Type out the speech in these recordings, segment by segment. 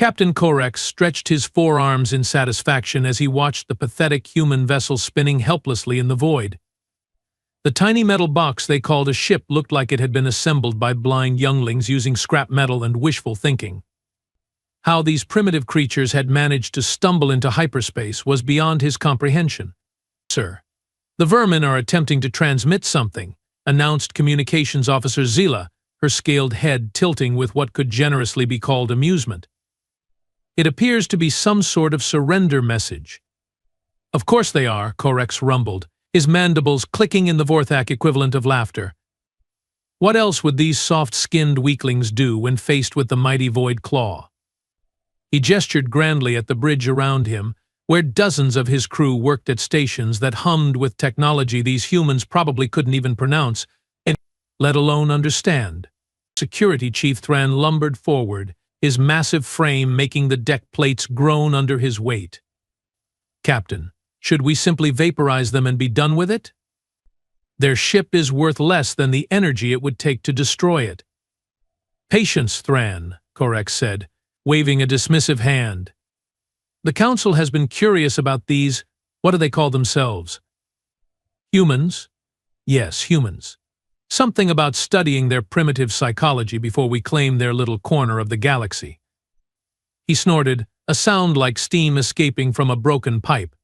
Captain Korex stretched his forearms in satisfaction as he watched the pathetic human vessel spinning helplessly in the void. The tiny metal box they called a ship looked like it had been assembled by blind younglings using scrap metal and wishful thinking. How these primitive creatures had managed to stumble into hyperspace was beyond his comprehension. "Sir, the vermin are attempting to transmit something," announced Communications Officer Zila, her scaled head tilting with what could generously be called amusement. "It appears to be some sort of surrender message." "Of course they are," Korex rumbled, his mandibles clicking in the Vorthak equivalent of laughter. What else would these soft-skinned weaklings do when faced with the mighty Void Claw? He gestured grandly at the bridge around him, where dozens of his crew worked at stations that hummed with technology these humans probably couldn't even pronounce, let alone understand. Security Chief Thran lumbered forward, his massive frame making the deck plates groan under his weight. "Captain, should we simply vaporize them and be done with it? Their ship is worth less than the energy it would take to destroy it." "Patience, Thran," Korex said, waving a dismissive hand. "The Council has been curious about these, what do they call themselves? Humans? Yes, humans. Something about studying their primitive psychology before we claim their little corner of the galaxy." He snorted, a sound like steam escaping from a broken pipe.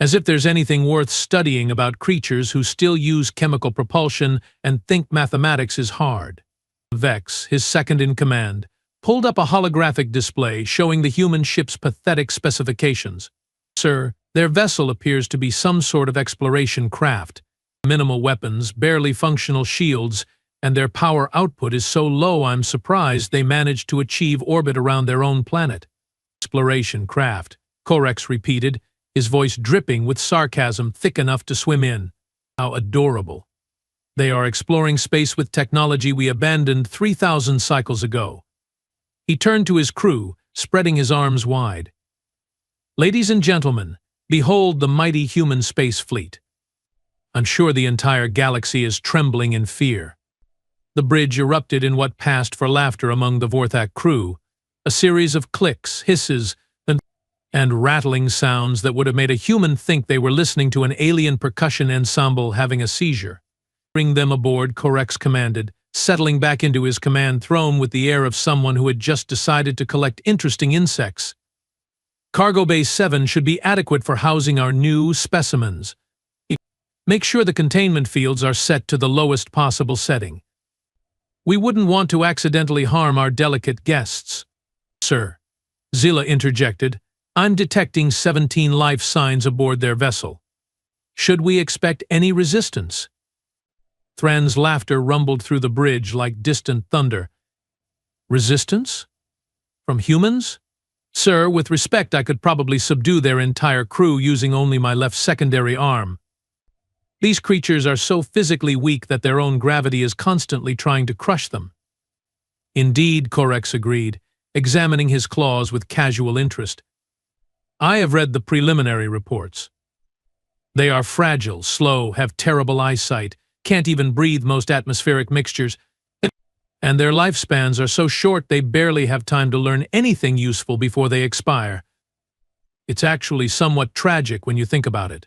"As if there's anything worth studying about creatures who still use chemical propulsion and think mathematics is hard." Vex, his second-in-command, pulled up a holographic display showing the human ship's pathetic specifications. "Sir, their vessel appears to be some sort of exploration craft. Minimal weapons, barely functional shields, and their power output is so low I'm surprised they managed to achieve orbit around their own planet." "Exploration craft," Korex repeated, his voice dripping with sarcasm thick enough to swim in. "How adorable. They are exploring space with technology we abandoned 3,000 cycles ago." He turned to his crew, spreading his arms wide. "Ladies and gentlemen, behold the mighty human space fleet." I'm sure the entire galaxy is trembling in fear. The bridge erupted in what passed for laughter among the Vorthak crew, a series of clicks, hisses, and rattling sounds that would have made a human think they were listening to an alien percussion ensemble having a seizure. "Bring them aboard," Korex commanded, settling back into his command throne with the air of someone who had just decided to collect interesting insects. "Cargo Bay 7 should be adequate for housing our new specimens. Make sure the containment fields are set to the lowest possible setting. We wouldn't want to accidentally harm our delicate guests." "Sir," Zila interjected, "I'm detecting 17 life signs aboard their vessel. Should we expect any resistance?" Thran's laughter rumbled through the bridge like distant thunder. "Resistance? From humans? Sir, with respect, I could probably subdue their entire crew using only my left secondary arm. These creatures are so physically weak that their own gravity is constantly trying to crush them." "Indeed," Korex agreed, examining his claws with casual interest. "I have read the preliminary reports. They are fragile, slow, have terrible eyesight, can't even breathe most atmospheric mixtures, and their lifespans are so short they barely have time to learn anything useful before they expire. It's actually somewhat tragic when you think about it."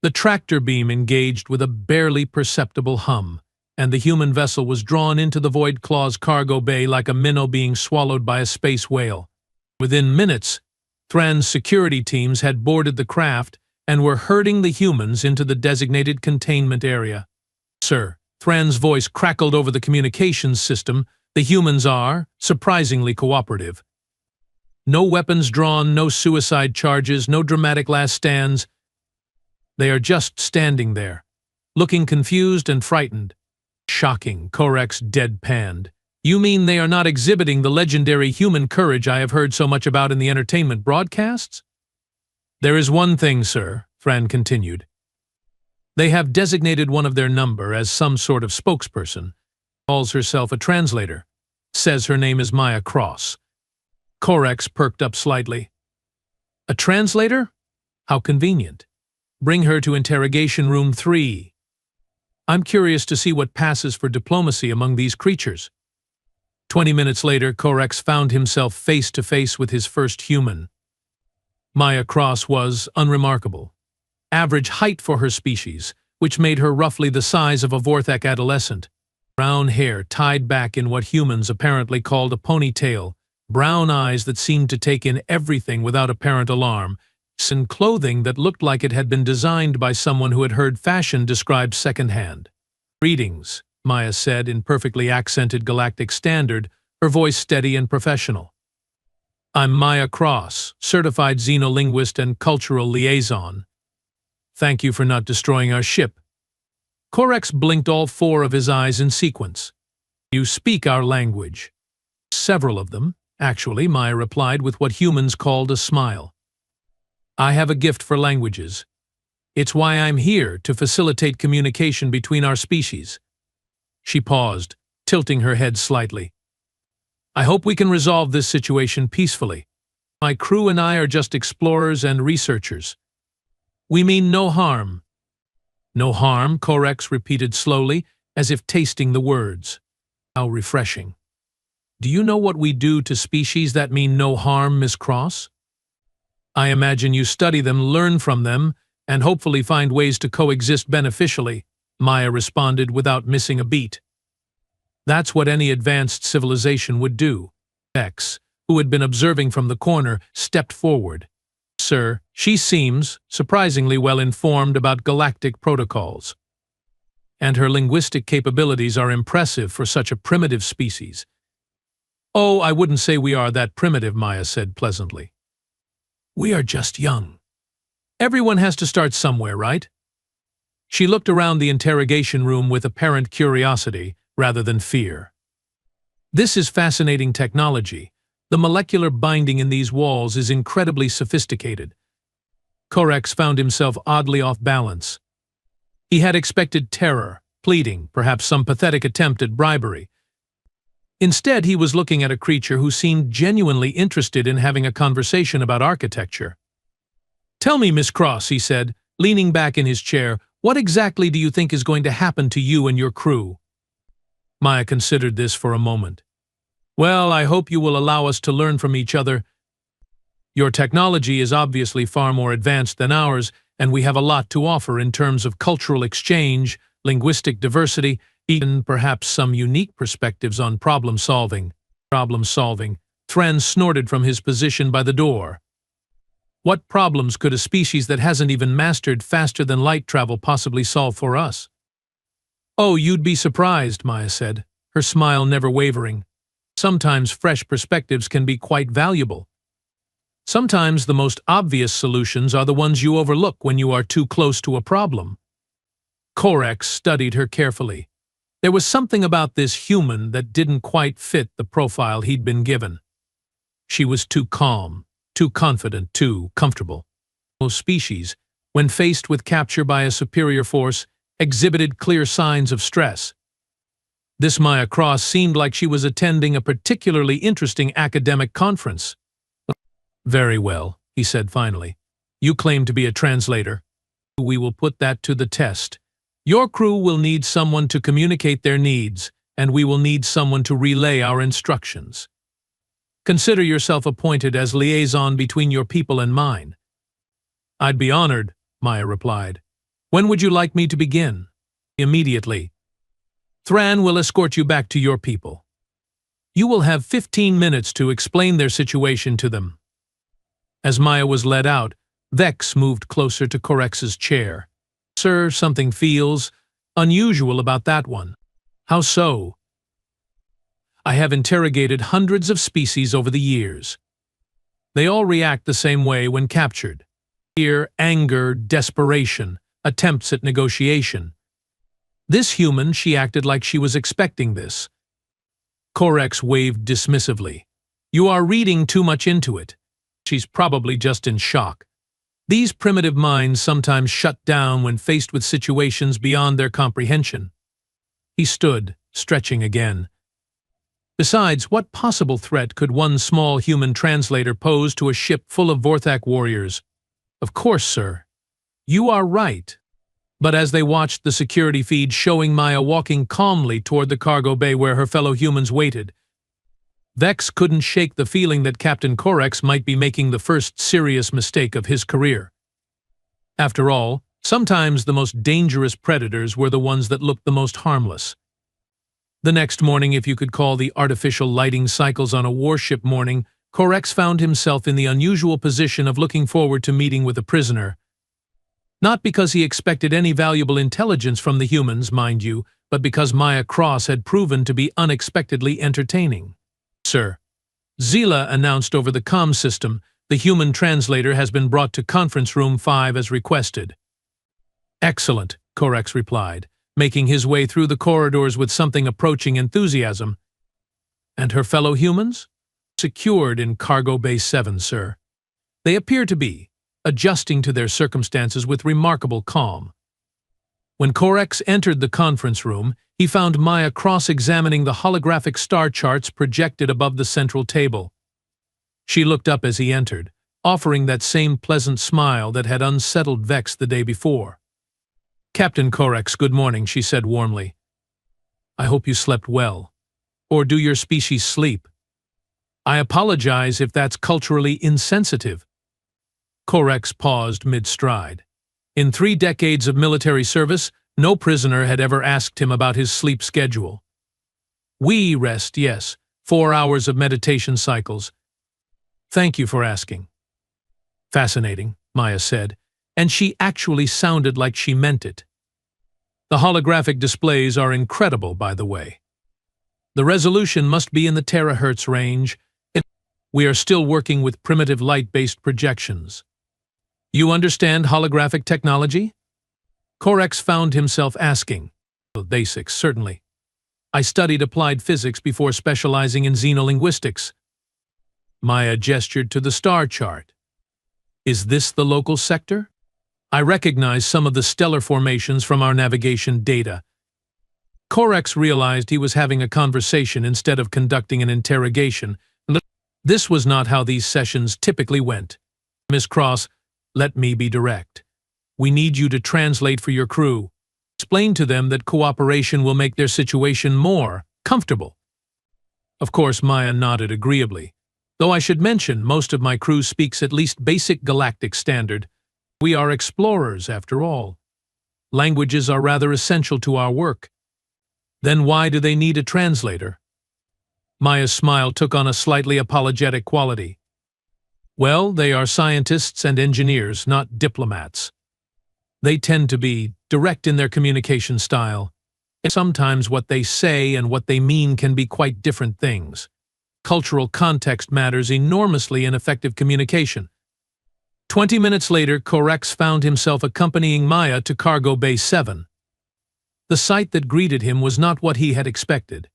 The tractor beam engaged with a barely perceptible hum, and the human vessel was drawn into the Void Claw's cargo bay like a minnow being swallowed by a space whale. Within minutes, Thran's security teams had boarded the craft and were herding the humans into the designated containment area. "Sir," Thran's voice crackled over the communications system, "the humans are surprisingly cooperative. No weapons drawn, no suicide charges, no dramatic last stands. They are just standing there, looking confused and frightened." "Shocking," Korex deadpanned. "You mean they are not exhibiting the legendary human courage I have heard so much about in the entertainment broadcasts?" "There is one thing, sir," Thran continued. "They have designated one of their number as some sort of spokesperson, calls herself a translator, says her name is Maya Cross." Korex perked up slightly. "A translator? How convenient. Bring her to interrogation room 3. I'm curious to see what passes for diplomacy among these creatures." 20 minutes later, Korex found himself face to face with his first human. Maya Cross was unremarkable. Average height for her species, which made her roughly the size of a Vorthak adolescent. Brown hair tied back in what humans apparently called a ponytail, brown eyes that seemed to take in everything without apparent alarm, and clothing that looked like it had been designed by someone who had heard fashion described secondhand. "Greetings," Maya said in perfectly accented galactic standard, her voice steady and professional. "I'm Maya Cross, certified xenolinguist and cultural liaison. Thank you for not destroying our ship." Korex blinked all four of his eyes in sequence. "You speak our language." "Several of them, actually," Maya replied with what humans called a smile. "I have a gift for languages. It's why I'm here, to facilitate communication between our species." She paused, tilting her head slightly. "I hope we can resolve this situation peacefully. My crew and I are just explorers and researchers. We mean no harm." "No harm," Korex repeated slowly, as if tasting the words. How refreshing. "Do you know what we do to species that mean no harm, Miss Cross?" "I imagine you study them, learn from them, and hopefully find ways to coexist beneficially," Maya responded without missing a beat. "That's what any advanced civilization would do." X, who had been observing from the corner, stepped forward. "Sir, she seems surprisingly well informed about galactic protocols. And her linguistic capabilities are impressive for such a primitive species." "Oh, I wouldn't say we are that primitive," Maya said pleasantly. "We are just young. Everyone has to start somewhere, right?" She looked around the interrogation room with apparent curiosity rather than fear. "This is fascinating technology. The molecular binding in these walls is incredibly sophisticated." Korex found himself oddly off balance. He had expected terror, pleading, perhaps some pathetic attempt at bribery. Instead, he was looking at a creature who seemed genuinely interested in having a conversation about architecture. "Tell me, Miss Cross," he said, leaning back in his chair, "what exactly do you think is going to happen to you and your crew?" Maya considered this for a moment. "Well, I hope you will allow us to learn from each other. Your technology is obviously far more advanced than ours, and we have a lot to offer in terms of cultural exchange, linguistic diversity, even perhaps some unique perspectives on problem solving." "Problem solving," Thran snorted from his position by the door. "What problems could a species that hasn't even mastered faster than light travel possibly solve for us?" "Oh, you'd be surprised," Maya said, her smile never wavering. "Sometimes fresh perspectives can be quite valuable. Sometimes the most obvious solutions are the ones you overlook when you are too close to a problem." Korex studied her carefully. There was something about this human that didn't quite fit the profile he'd been given. She was too calm, too confident, too comfortable. Most species, when faced with capture by a superior force, exhibited clear signs of stress. This Maya Cross seemed like she was attending a particularly interesting academic conference. "Very well," he said finally. "You claim to be a translator. We will put that to the test. Your crew will need someone to communicate their needs, and we will need someone to relay our instructions. Consider yourself appointed as liaison between your people and mine." "I'd be honored," Maya replied. "When would you like me to begin?" "Immediately. Thran will escort you back to your people. You will have 15 minutes to explain their situation to them." As Maya was led out, Vex moved closer to Korex's chair. "Sir, something feels unusual about that one." "How so?" "I have interrogated hundreds of species over the years. They all react the same way when captured. Fear, anger, desperation, attempts at negotiation. This human, she acted like she was expecting this." Korex waved dismissively. "You are reading too much into it. She's probably just in shock. These primitive minds sometimes shut down when faced with situations beyond their comprehension." He stood, stretching again. "Besides, what possible threat could one small human translator pose to a ship full of Vorthak warriors?" "Of course, sir. You are right." But as they watched the security feed showing Maya walking calmly toward the cargo bay where her fellow humans waited, Vex couldn't shake the feeling that Captain Corex might be making the first serious mistake of his career. After all, sometimes the most dangerous predators were the ones that looked the most harmless. The next morning, if you could call the artificial lighting cycles on a warship morning, Corex found himself in the unusual position of looking forward to meeting with a prisoner. Not because he expected any valuable intelligence from the humans, mind you, but because Maya Cross had proven to be unexpectedly entertaining. "Sir," Zila announced over the comm system, "the human translator has been brought to conference room 5 as requested." "Excellent," Corex replied, making his way through the corridors with something approaching enthusiasm. "And her fellow humans?" "Secured in Cargo Bay 7, sir. They appear to be adjusting to their circumstances with remarkable calm." When Corex entered the conference room, he found Maya cross-examining the holographic star charts projected above the central table. She looked up as he entered, offering that same pleasant smile that had unsettled Vex the day before. "Captain Corex, good morning," she said warmly. "I hope you slept well. Or do your species sleep? I apologize if that's culturally insensitive." Corex paused mid-stride. In 3 decades of military service, no prisoner had ever asked him about his sleep schedule. "We rest, yes. 4 hours of meditation cycles. Thank you for asking." "Fascinating," Maya said, and she actually sounded like she meant it. "The holographic displays are incredible, by the way. The resolution must be in the terahertz range. We are still working with primitive light-based projections." "You understand holographic technology?" Corex found himself asking. "Basics, certainly. I studied applied physics before specializing in xenolinguistics." Maya gestured to the star chart. "Is this the local sector? I recognize some of the stellar formations from our navigation data." Corex realized he was having a conversation instead of conducting an interrogation. This was not how these sessions typically went. "Miss Cross, let me be direct. We need you to translate for your crew. Explain to them that cooperation will make their situation more comfortable." Of course, Maya nodded agreeably. "Though I should mention, most of my crew speaks at least basic galactic standard. We are explorers, after all. Languages are rather essential to our work." "Then why do they need a translator?" Maya's smile took on a slightly apologetic quality. "Well, they are scientists and engineers, not diplomats. They tend to be direct in their communication style. Sometimes what they say and what they mean can be quite different things. Cultural context matters enormously in effective communication." 20 minutes later, Corex found himself accompanying Maya to Cargo Bay 7. The sight that greeted him was not what he had expected.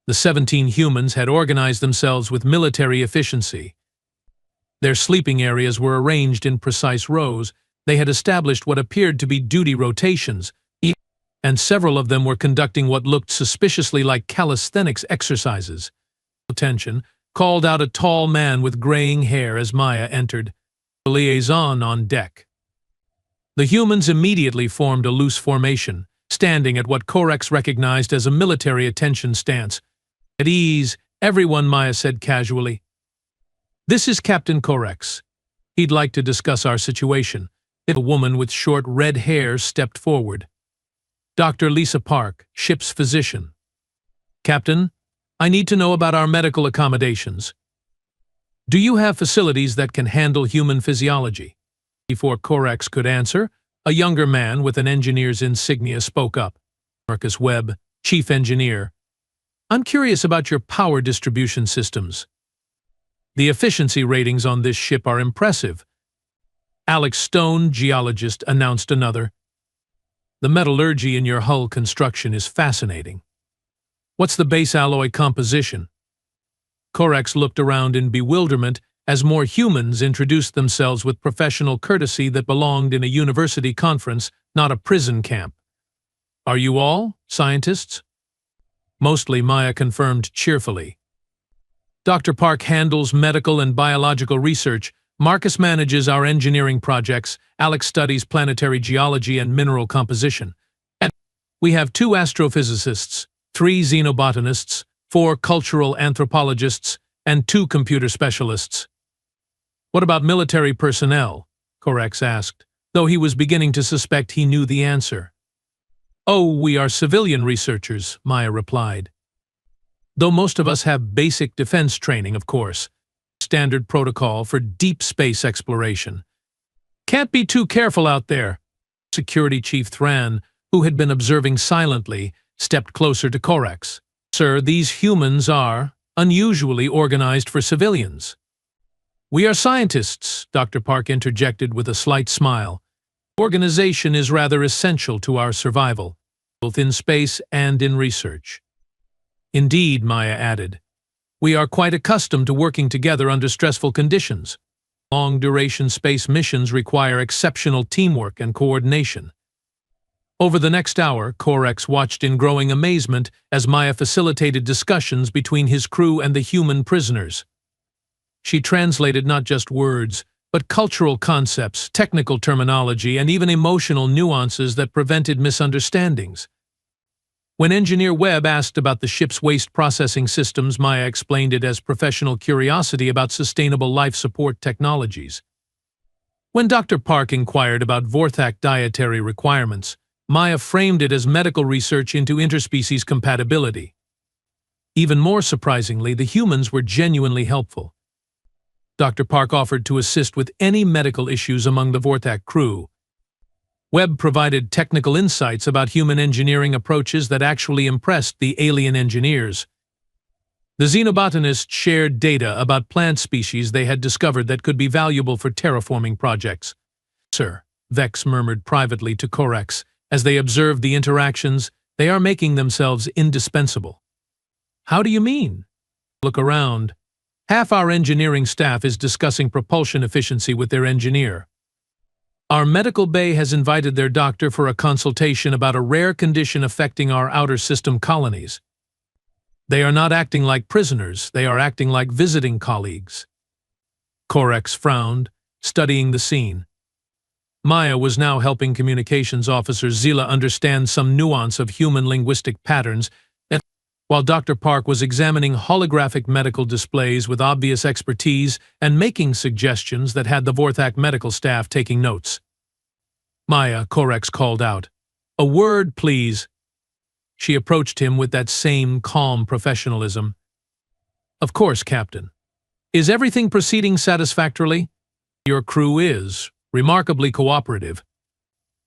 The 17 humans had organized themselves with military efficiency. Their sleeping areas were arranged in precise rows. They had established what appeared to be duty rotations, and several of them were conducting what looked suspiciously like calisthenics exercises. Attention called out a tall man with graying hair as Maya entered, a liaison on deck. The humans immediately formed a loose formation, standing at what Corex recognized as a military attention stance. "At ease, everyone," Maya said casually. "This is Captain Corex. He'd like to discuss our situation." A woman with short red hair stepped forward. "Dr. Lisa Park, ship's physician." "Captain, I need to know about our medical accommodations. Do you have facilities that can handle human physiology?" Before Corex could answer, a younger man with an engineer's insignia spoke up. "Marcus Webb, chief engineer. I'm curious about your power distribution systems. The efficiency ratings on this ship are impressive." "Alex Stone, geologist," announced another. "The metallurgy in your hull construction is fascinating. What's the base alloy composition?" Corex looked around in bewilderment as more humans introduced themselves with professional courtesy that belonged in a university conference, not a prison camp. "Are you all scientists?" "Mostly," Maya confirmed cheerfully. "Dr. Park handles medical and biological research. Marcus manages our engineering projects. Alex studies planetary geology and mineral composition. And we have 2 astrophysicists, 3 xenobotanists, 4 cultural anthropologists, and 2 computer specialists. What about military personnel? Korex asked, though he was beginning to suspect he knew the answer. Oh, we are civilian researchers, Maya replied. Though most of us have basic defense training, of course. Standard protocol for deep space exploration. Can't be too careful out there. Security Chief Thran, who had been observing silently, stepped closer to Korex. Sir, these humans are unusually organized for civilians. We are scientists, Dr. Park interjected with a slight smile. Organization is rather essential to our survival, both in space and in research. Indeed, Maya added, we are quite accustomed to working together under stressful conditions. Long-duration space missions require exceptional teamwork and coordination. Over the next hour, Korex watched in growing amazement as Maya facilitated discussions between his crew and the human prisoners. She translated not just words, but cultural concepts, technical terminology, and even emotional nuances that prevented misunderstandings. When Engineer Webb asked about the ship's waste processing systems, Maya explained it as professional curiosity about sustainable life support technologies. When Dr. Park inquired about Vorthak dietary requirements, Maya framed it as medical research into interspecies compatibility. Even more surprisingly, the humans were genuinely helpful. Dr. Park offered to assist with any medical issues among the Vorthak crew. Webb provided technical insights about human engineering approaches that actually impressed the alien engineers. The xenobotanists shared data about plant species they had discovered that could be valuable for terraforming projects. Sir, Vex murmured privately to Korex as they observed the interactions. They are making themselves indispensable. How do you mean? Look around. Half our engineering staff is discussing propulsion efficiency with their engineer. Our medical bay has invited their doctor for a consultation about a rare condition affecting our outer system colonies. They are not acting like prisoners, they are acting like visiting colleagues. Korex frowned, studying the scene. Maya was now helping communications officer Zila understand some nuance of human linguistic patterns, while Dr. Park was examining holographic medical displays with obvious expertise and making suggestions that had the Vorthak medical staff taking notes. Maya, Korex called out, "A word, please." She approached him with that same calm professionalism. "Of course, Captain. Is everything proceeding satisfactorily? Your crew is remarkably cooperative.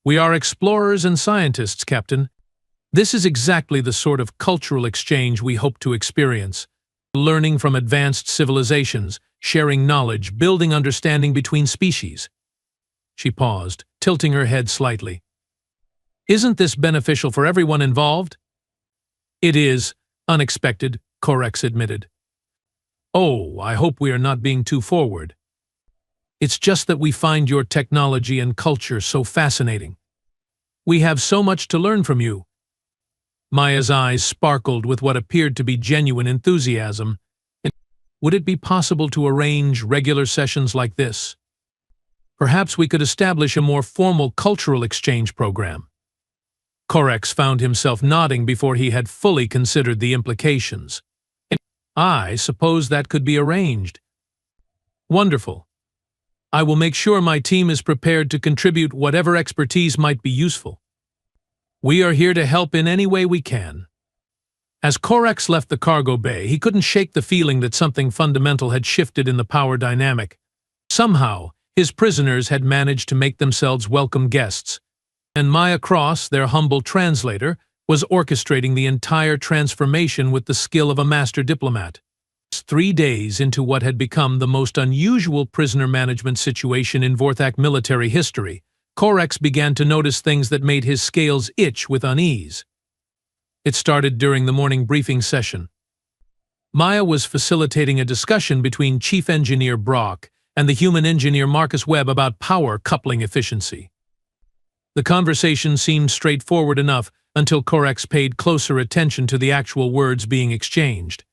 We are explorers and scientists, Captain. This is exactly the sort of cultural exchange we hope to experience. Learning from advanced civilizations, sharing knowledge, building understanding between species." She paused, tilting her head slightly. "Isn't this beneficial for everyone involved?" "It is unexpected," Korex admitted. "Oh, I hope we are not being too forward. It's just that we find your technology and culture so fascinating. We have so much to learn from you." Maya's eyes sparkled with what appeared to be genuine enthusiasm. "Would it be possible to arrange regular sessions like this? Perhaps we could establish a more formal cultural exchange program." Korex found himself nodding before he had fully considered the implications. "I suppose that could be arranged." "Wonderful. I will make sure my team is prepared to contribute whatever expertise might be useful. We are here to help in any way we can." As Korex left the cargo bay, he couldn't shake the feeling that something fundamental had shifted in the power dynamic. Somehow, his prisoners had managed to make themselves welcome guests, and Maya Cross, their humble translator, was orchestrating the entire transformation with the skill of a master diplomat. 3 days into what had become the most unusual prisoner management situation in Vorthak military history, Korex began to notice things that made his scales itch with unease. It started during the morning briefing session. Maya was facilitating a discussion between Chief Engineer Brock and the human engineer Marcus Webb about power coupling efficiency. The conversation seemed straightforward enough until Korex paid closer attention to the actual words being exchanged.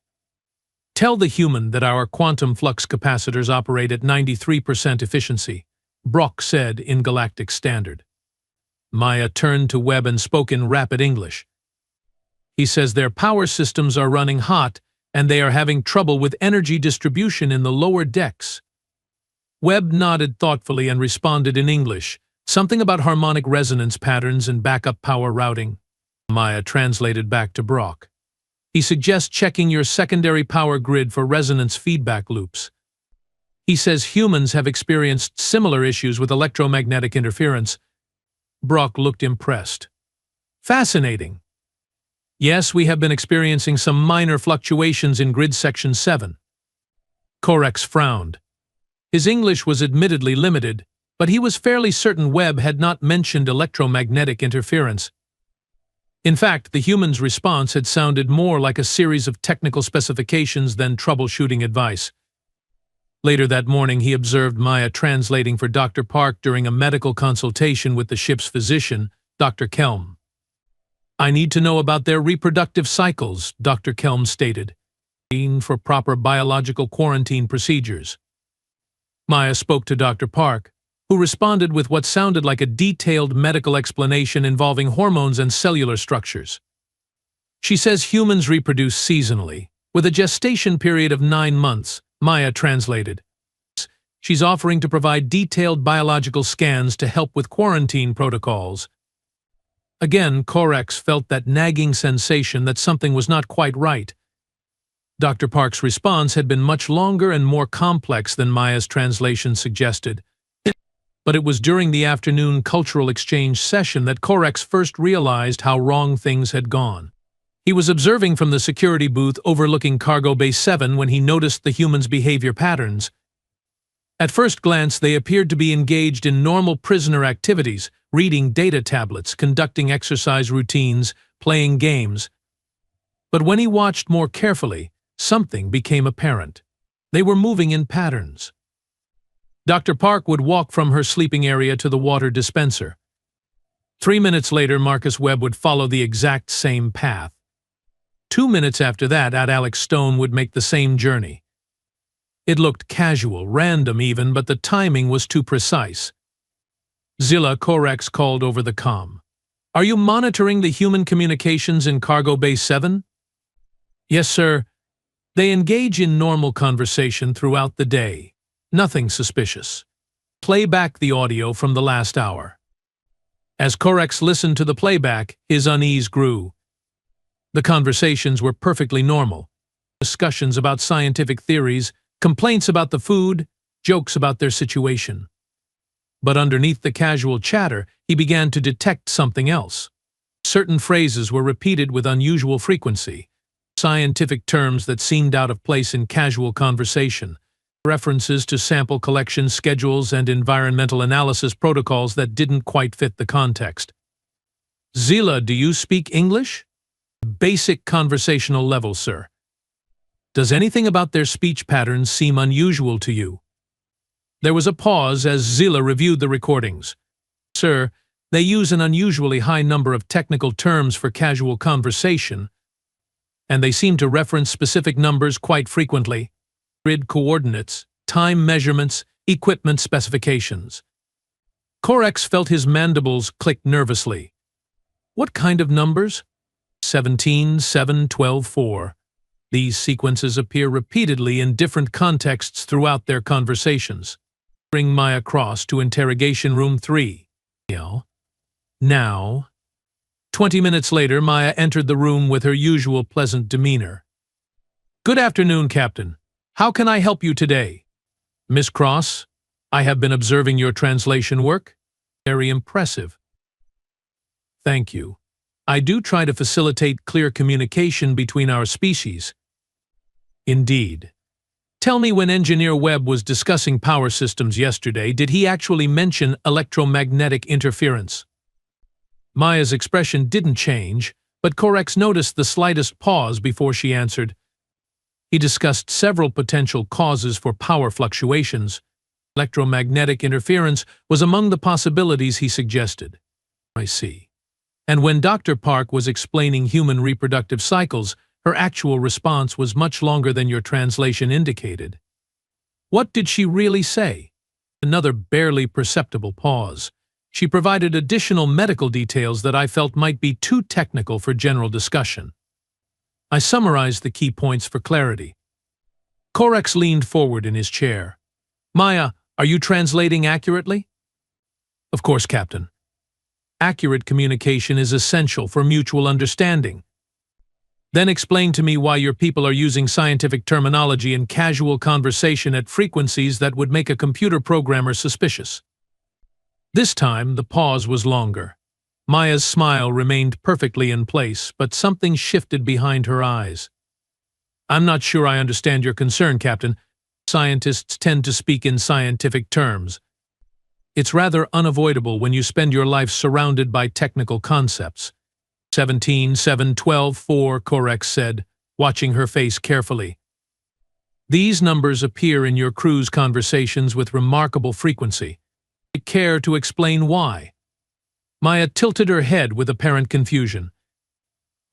"Tell the human that our quantum flux capacitors operate at 93% efficiency," Brock said in Galactic Standard. Maya turned to Webb and spoke in rapid English. He says their power systems are running hot and they are having trouble with energy distribution in the lower decks. Webb nodded thoughtfully and responded in English, something about harmonic resonance patterns and backup power routing. Maya translated back to Brock. He suggests checking your secondary power grid for resonance feedback loops. He says humans have experienced similar issues with electromagnetic interference. Brock looked impressed. Fascinating. Yes, we have been experiencing some minor fluctuations in grid section 7. Korex frowned. His English was admittedly limited, but he was fairly certain Webb had not mentioned electromagnetic interference. In fact, the human's response had sounded more like a series of technical specifications than troubleshooting advice. Later that morning, he observed Maya translating for Dr. Park during a medical consultation with the ship's physician, Dr. Kelm. "I need to know about their reproductive cycles," Dr. Kelm stated, "for proper biological quarantine procedures." Maya spoke to Dr. Park, who responded with what sounded like a detailed medical explanation involving hormones and cellular structures. "She says humans reproduce seasonally, with a gestation period of 9 months, Maya translated. "She's offering to provide detailed biological scans to help with quarantine protocols." Again, Korex felt that nagging sensation that something was not quite right. Dr. Park's response had been much longer and more complex than Maya's translation suggested. But it was during the afternoon cultural exchange session that Korex first realized how wrong things had gone. He was observing from the security booth overlooking Cargo Bay 7 when he noticed the humans' behavior patterns. At first glance, they appeared to be engaged in normal prisoner activities, reading data tablets, conducting exercise routines, playing games. But when he watched more carefully, something became apparent. They were moving in patterns. Dr. Park would walk from her sleeping area to the water dispenser. 3 minutes later, Marcus Webb would follow the exact same path. 2 minutes after that, Alex Stone would make the same journey. It looked casual, random even, but the timing was too precise. Zilla, Korex called over the comm. "Are you monitoring the human communications in Cargo Bay 7? "Yes, sir. They engage in normal conversation throughout the day. Nothing suspicious. Play back the audio from the last hour." As Korex listened to the playback, his unease grew. The conversations were perfectly normal. Discussions about scientific theories, complaints about the food, jokes about their situation. But underneath the casual chatter, he began to detect something else. Certain phrases were repeated with unusual frequency, scientific terms that seemed out of place in casual conversation, references to sample collection schedules and environmental analysis protocols that didn't quite fit the context. "Zila, do you speak English?" "Basic conversational level, sir." "Does anything about their speech patterns seem unusual to you?" There was a pause as Zila reviewed the recordings. "Sir, they use an unusually high number of technical terms for casual conversation, and they seem to reference specific numbers quite frequently. Grid coordinates, time measurements, equipment specifications." Korex felt his mandibles click nervously. "What kind of numbers?" 17, 7, 12, 4. These sequences appear repeatedly in different contexts throughout their conversations. Bring Maya across to interrogation room 3. Now. 20 minutes later, Maya entered the room with her usual pleasant demeanor. "Good afternoon, Captain. How can I help you today?" "Miss Cross, I have been observing your translation work. Very impressive." "Thank you. I do try to facilitate clear communication between our species." "Indeed. Tell me, when Engineer Webb was discussing power systems yesterday, did he actually mention electromagnetic interference?" Maya's expression didn't change, but Korex noticed the slightest pause before she answered. "He discussed several potential causes for power fluctuations. Electromagnetic interference was among the possibilities he suggested." "I see." And when Dr. Park was explaining human reproductive cycles, her actual response was much longer than your translation indicated. "What did she really say?" Another barely perceptible pause. She provided additional medical details that I felt might be too technical for general discussion. I summarized the key points for clarity. Korex leaned forward in his chair. Maya, are you translating accurately? Of course, Captain. Accurate communication is essential for mutual understanding. Then explain to me why your people are using scientific terminology in casual conversation at frequencies that would make a computer programmer suspicious. This time, the pause was longer. Maya's smile remained perfectly in place, but something shifted behind her eyes. I'm not sure I understand your concern, Captain. Scientists tend to speak in scientific terms. It's rather unavoidable when you spend your life surrounded by technical concepts. 17, 7, 12, 4, Korex said, watching her face carefully. These numbers appear in your crew's conversations with remarkable frequency. Take care to explain why. Maya tilted her head with apparent confusion.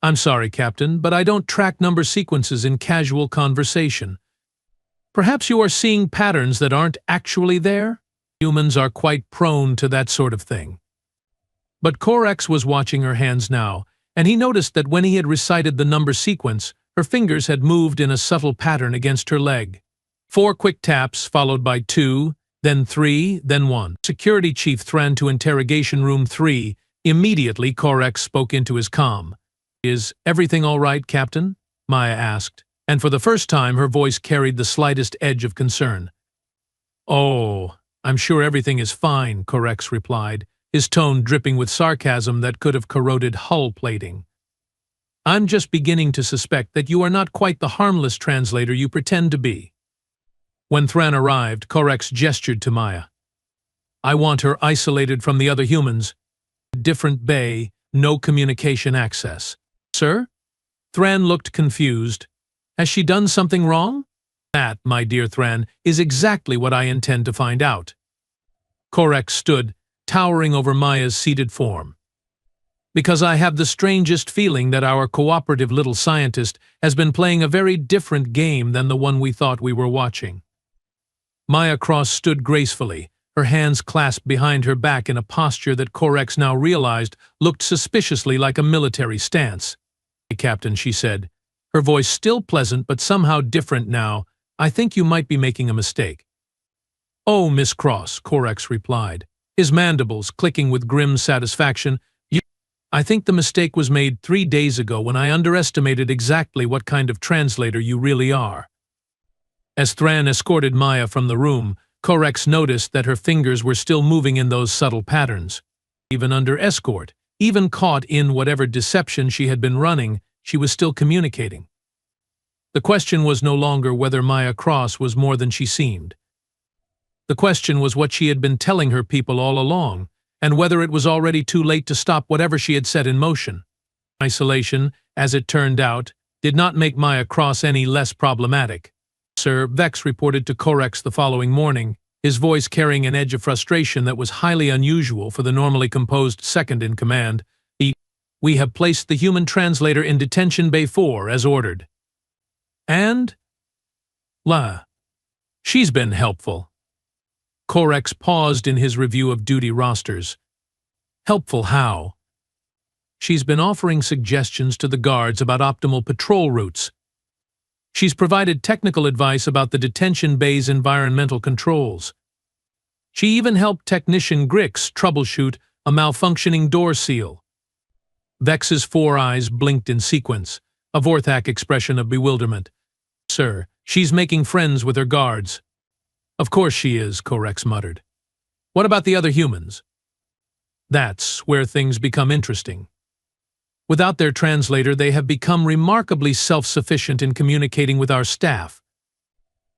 I'm sorry, Captain, but I don't track number sequences in casual conversation. Perhaps you are seeing patterns that aren't actually there? Humans are quite prone to that sort of thing. But Korex was watching her hands now, and he noticed that when he had recited the number sequence, her fingers had moved in a subtle pattern against her leg. 4 quick taps, followed by 2, then 3, then 1. Security Chief Thran to Interrogation Room 3. Immediately, Korex spoke into his comm. Is everything all right, Captain? Maya asked, and for the first time her voice carried the slightest edge of concern. Oh, I'm sure everything is fine, Korex replied, his tone dripping with sarcasm that could have corroded hull plating. I'm just beginning to suspect that you are not quite the harmless translator you pretend to be. When Thran arrived, Korex gestured to Maya. I want her isolated from the other humans. Different bay, no communication access. Sir? Thran looked confused. Has she done something wrong? That, my dear Thran, is exactly what I intend to find out. Korex stood, towering over Maya's seated form. Because I have the strangest feeling that our cooperative little scientist has been playing a very different game than the one we thought we were watching. Maya Cross stood gracefully, her hands clasped behind her back in a posture that Korex now realized looked suspiciously like a military stance. Hey, Captain, she said, her voice still pleasant but somehow different now. I think you might be making a mistake. Oh, Miss Cross, Korex replied, his mandibles clicking with grim satisfaction. I think the mistake was made 3 days ago when I underestimated exactly what kind of translator you really are. As Thran escorted Maya from the room, Korex noticed that her fingers were still moving in those subtle patterns. Even under escort, even caught in whatever deception she had been running, she was still communicating. The question was no longer whether Maya Cross was more than she seemed. The question was what she had been telling her people all along, and whether it was already too late to stop whatever she had set in motion. Isolation, as it turned out, did not make Maya Cross any less problematic. Sir, Vex reported to Korex the following morning, his voice carrying an edge of frustration that was highly unusual for the normally composed second-in-command. We have placed the human translator in Detention Bay 4 as ordered. And? She's been helpful. Korex paused in his review of duty rosters. Helpful how? She's been offering suggestions to the guards about optimal patrol routes. She's provided technical advice about the detention bay's environmental controls. She even helped Technician Grix troubleshoot a malfunctioning door seal. Vex's 4 eyes blinked in sequence, a Vorthak expression of bewilderment. Sir, she's making friends with her guards. Of course she is, Korex muttered. What about the other humans? That's where things become interesting. Without their translator, they have become remarkably self-sufficient in communicating with our staff.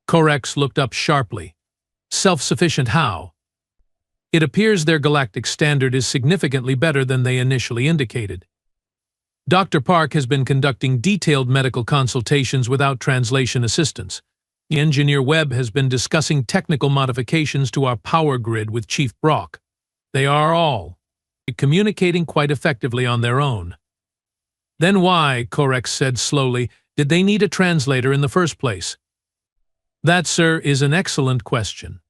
Korex looked up sharply. Self-sufficient how? It appears their galactic standard is significantly better than they initially indicated. Dr. Park has been conducting detailed medical consultations without translation assistance. Engineer Webb has been discussing technical modifications to our power grid with Chief Brock. They are all communicating quite effectively on their own. Then why, Korex said slowly, did they need a translator in the first place? That, sir, is an excellent question.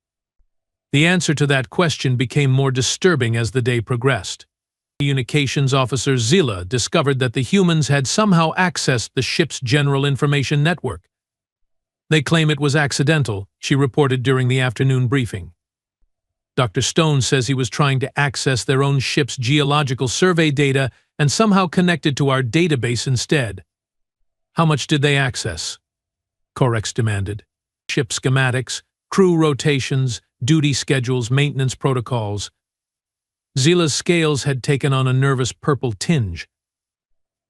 The answer to that question became more disturbing as the day progressed. Communications officer Zila discovered that the humans had somehow accessed the ship's general information network. They claim it was accidental, she reported during the afternoon briefing. Dr. Stone says he was trying to access their own ship's geological survey data and somehow connected to our database instead. How much did they access? Corex demanded. Ship schematics, crew rotations, duty schedules, maintenance protocols. Zila's scales had taken on a nervous purple tinge.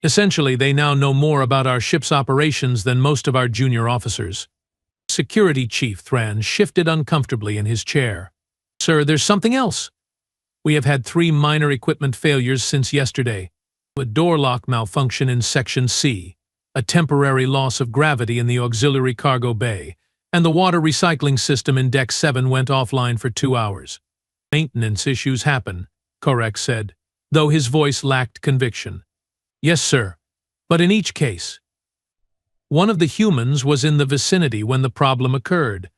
Essentially, they now know more about our ship's operations than most of our junior officers. Security Chief Thran shifted uncomfortably in his chair. Sir, there's something else. We have had 3 minor equipment failures since yesterday. A door lock malfunction in Section C, a temporary loss of gravity in the auxiliary cargo bay, and the water recycling system in Deck 7 went offline for 2 hours. Maintenance issues happen, Corex said, though his voice lacked conviction. Yes, sir, but in each case, one of the humans was in the vicinity when the problem occurred.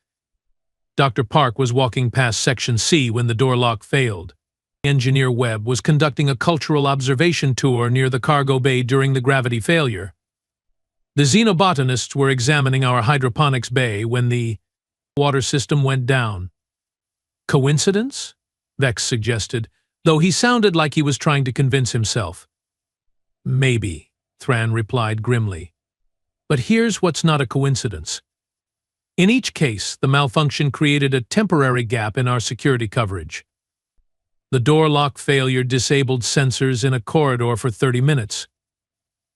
Dr. Park was walking past Section C when the door lock failed. Engineer Webb was conducting a cultural observation tour near the cargo bay during the gravity failure. The xenobotanists were examining our hydroponics bay when the water system went down. Coincidence? Vex suggested, though he sounded like he was trying to convince himself. Maybe, Thran replied grimly. But here's what's not a coincidence. In each case, the malfunction created a temporary gap in our security coverage. The door lock failure disabled sensors in a corridor for 30 minutes.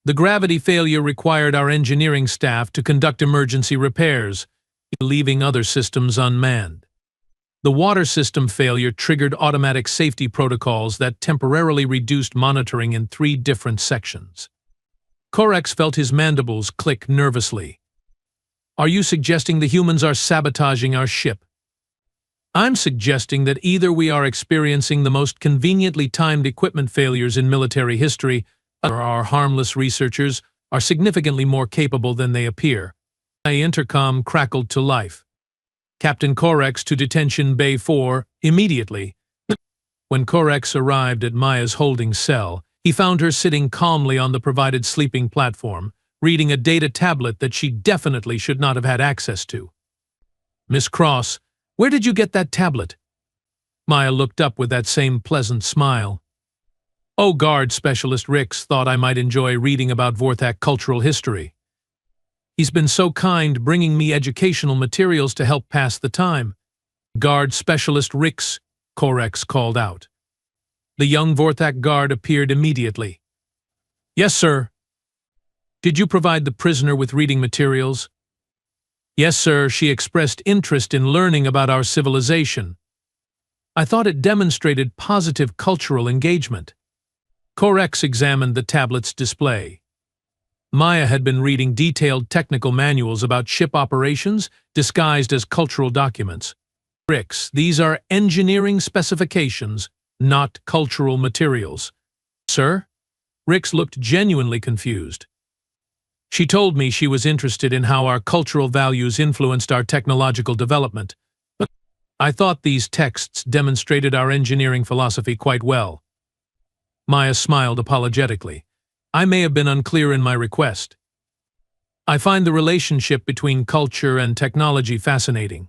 The gravity failure required our engineering staff to conduct emergency repairs, leaving other systems unmanned. The water system failure triggered automatic safety protocols that temporarily reduced monitoring in 3 different sections. Corex felt his mandibles click nervously. Are you suggesting the humans are sabotaging our ship? I'm suggesting that either we are experiencing the most conveniently timed equipment failures in military history, or our harmless researchers are significantly more capable than they appear. The intercom crackled to life. Captain Corex to Detention Bay 4, immediately. When Corex arrived at Maya's holding cell, he found her sitting calmly on the provided sleeping platform, reading a data tablet that she definitely should not have had access to. Miss Cross, where did you get that tablet? Maya looked up with that same pleasant smile. Oh, guard specialist Rix thought I might enjoy reading about Vorthak cultural history. He's been so kind bringing me educational materials to help pass the time. Guard specialist Rix, Corex called out. The young Vorthak guard appeared immediately. Yes, sir. Did you provide the prisoner with reading materials? Yes, sir, she expressed interest in learning about our civilization. I thought it demonstrated positive cultural engagement. Corex examined the tablet's display. Maya had been reading detailed technical manuals about ship operations disguised as cultural documents. Rix, these are engineering specifications, not cultural materials. Sir? Rix looked genuinely confused. She told me she was interested in how our cultural values influenced our technological development. But I thought these texts demonstrated our engineering philosophy quite well. Maya smiled apologetically. I may have been unclear in my request. I find the relationship between culture and technology fascinating.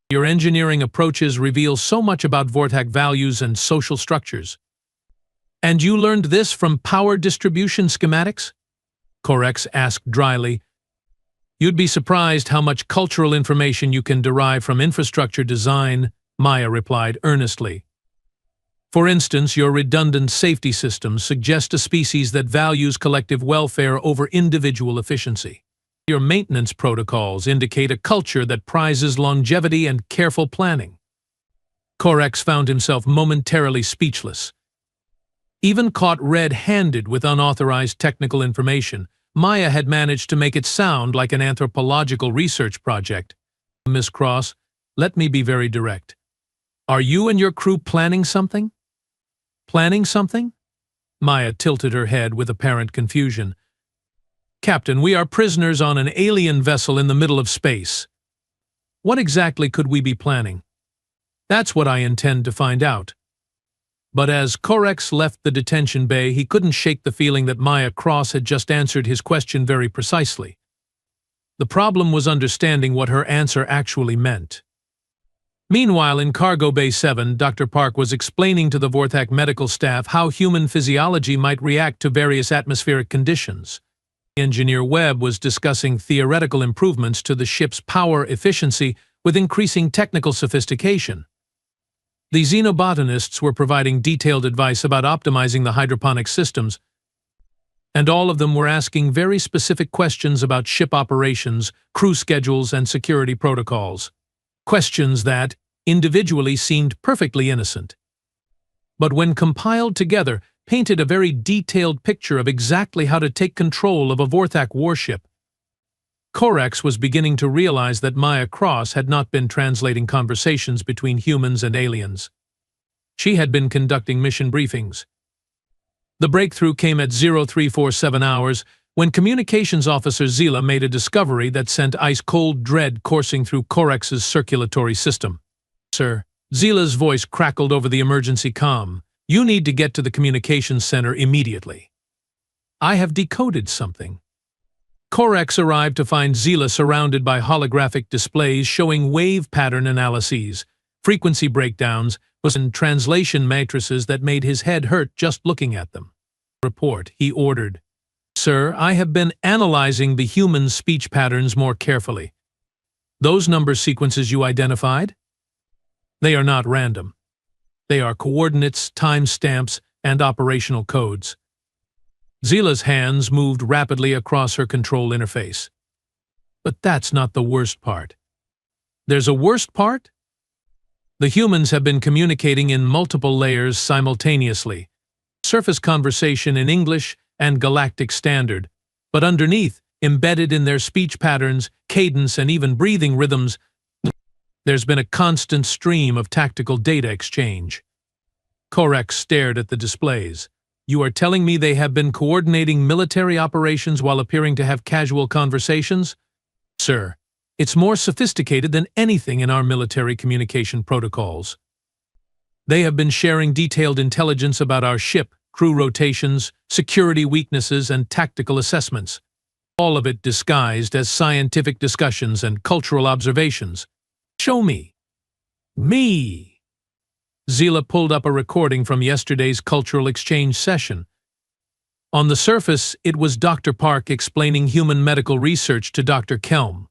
Your engineering approaches reveal so much about Vorthak values and social structures. And you learned this from power distribution schematics? Corex asked dryly. You'd be surprised how much cultural information you can derive from infrastructure design, Maya replied earnestly. For instance, your redundant safety systems suggest a species that values collective welfare over individual efficiency. Your maintenance protocols indicate a culture that prizes longevity and careful planning. Corex found himself momentarily speechless. Even caught red-handed with unauthorized technical information, Maya had managed to make it sound like an anthropological research project. Miss Cross, let me be very direct. Are you and your crew planning something? Planning something? Maya tilted her head with apparent confusion. Captain, we are prisoners on an alien vessel in the middle of space. What exactly could we be planning? That's what I intend to find out. But as Korex left the detention bay, he couldn't shake the feeling that Maya Cross had just answered his question very precisely. The problem was understanding what her answer actually meant. Meanwhile, in Cargo Bay 7, Dr. Park was explaining to the Vorthak medical staff how human physiology might react to various atmospheric conditions. Engineer Webb was discussing theoretical improvements to the ship's power efficiency with increasing technical sophistication. The xenobotanists were providing detailed advice about optimizing the hydroponic systems, and all of them were asking very specific questions about ship operations, crew schedules, and security protocols. Questions that, individually, seemed perfectly innocent, but when compiled together, painted a very detailed picture of exactly how to take control of a Vorthak warship. Korex was beginning to realize that Maya Cross had not been translating conversations between humans and aliens. She had been conducting mission briefings. The breakthrough came at 0347 hours, when Communications Officer Zila made a discovery that sent ice-cold dread coursing through Korex's circulatory system. "Sir," Zila's voice crackled over the emergency comm, "you need to get to the communications center immediately. I have decoded something." Korex arrived to find Zila surrounded by holographic displays showing wave pattern analyses, frequency breakdowns, and translation matrices that made his head hurt just looking at them. "Report," he ordered. "Sir, I have been analyzing the human speech patterns more carefully. Those number sequences you identified? They are not random. They are coordinates, timestamps, and operational codes." Zila's hands moved rapidly across her control interface. "But that's not the worst part." "There's a worst part?" "The humans have been communicating in multiple layers simultaneously. Surface conversation in English and Galactic Standard, but underneath, embedded in their speech patterns, cadence, and even breathing rhythms, there's been a constant stream of tactical data exchange." Korex stared at the displays. "You are telling me they have been coordinating military operations while appearing to have casual conversations?" "Sir, it's more sophisticated than anything in our military communication protocols. They have been sharing detailed intelligence about our ship, crew rotations, security weaknesses, and tactical assessments. All of it disguised as scientific discussions and cultural observations. Show me." "Me?" Zila pulled up a recording from yesterday's cultural exchange session. On the surface, it was Dr. Park explaining human medical research to Dr. Kelm.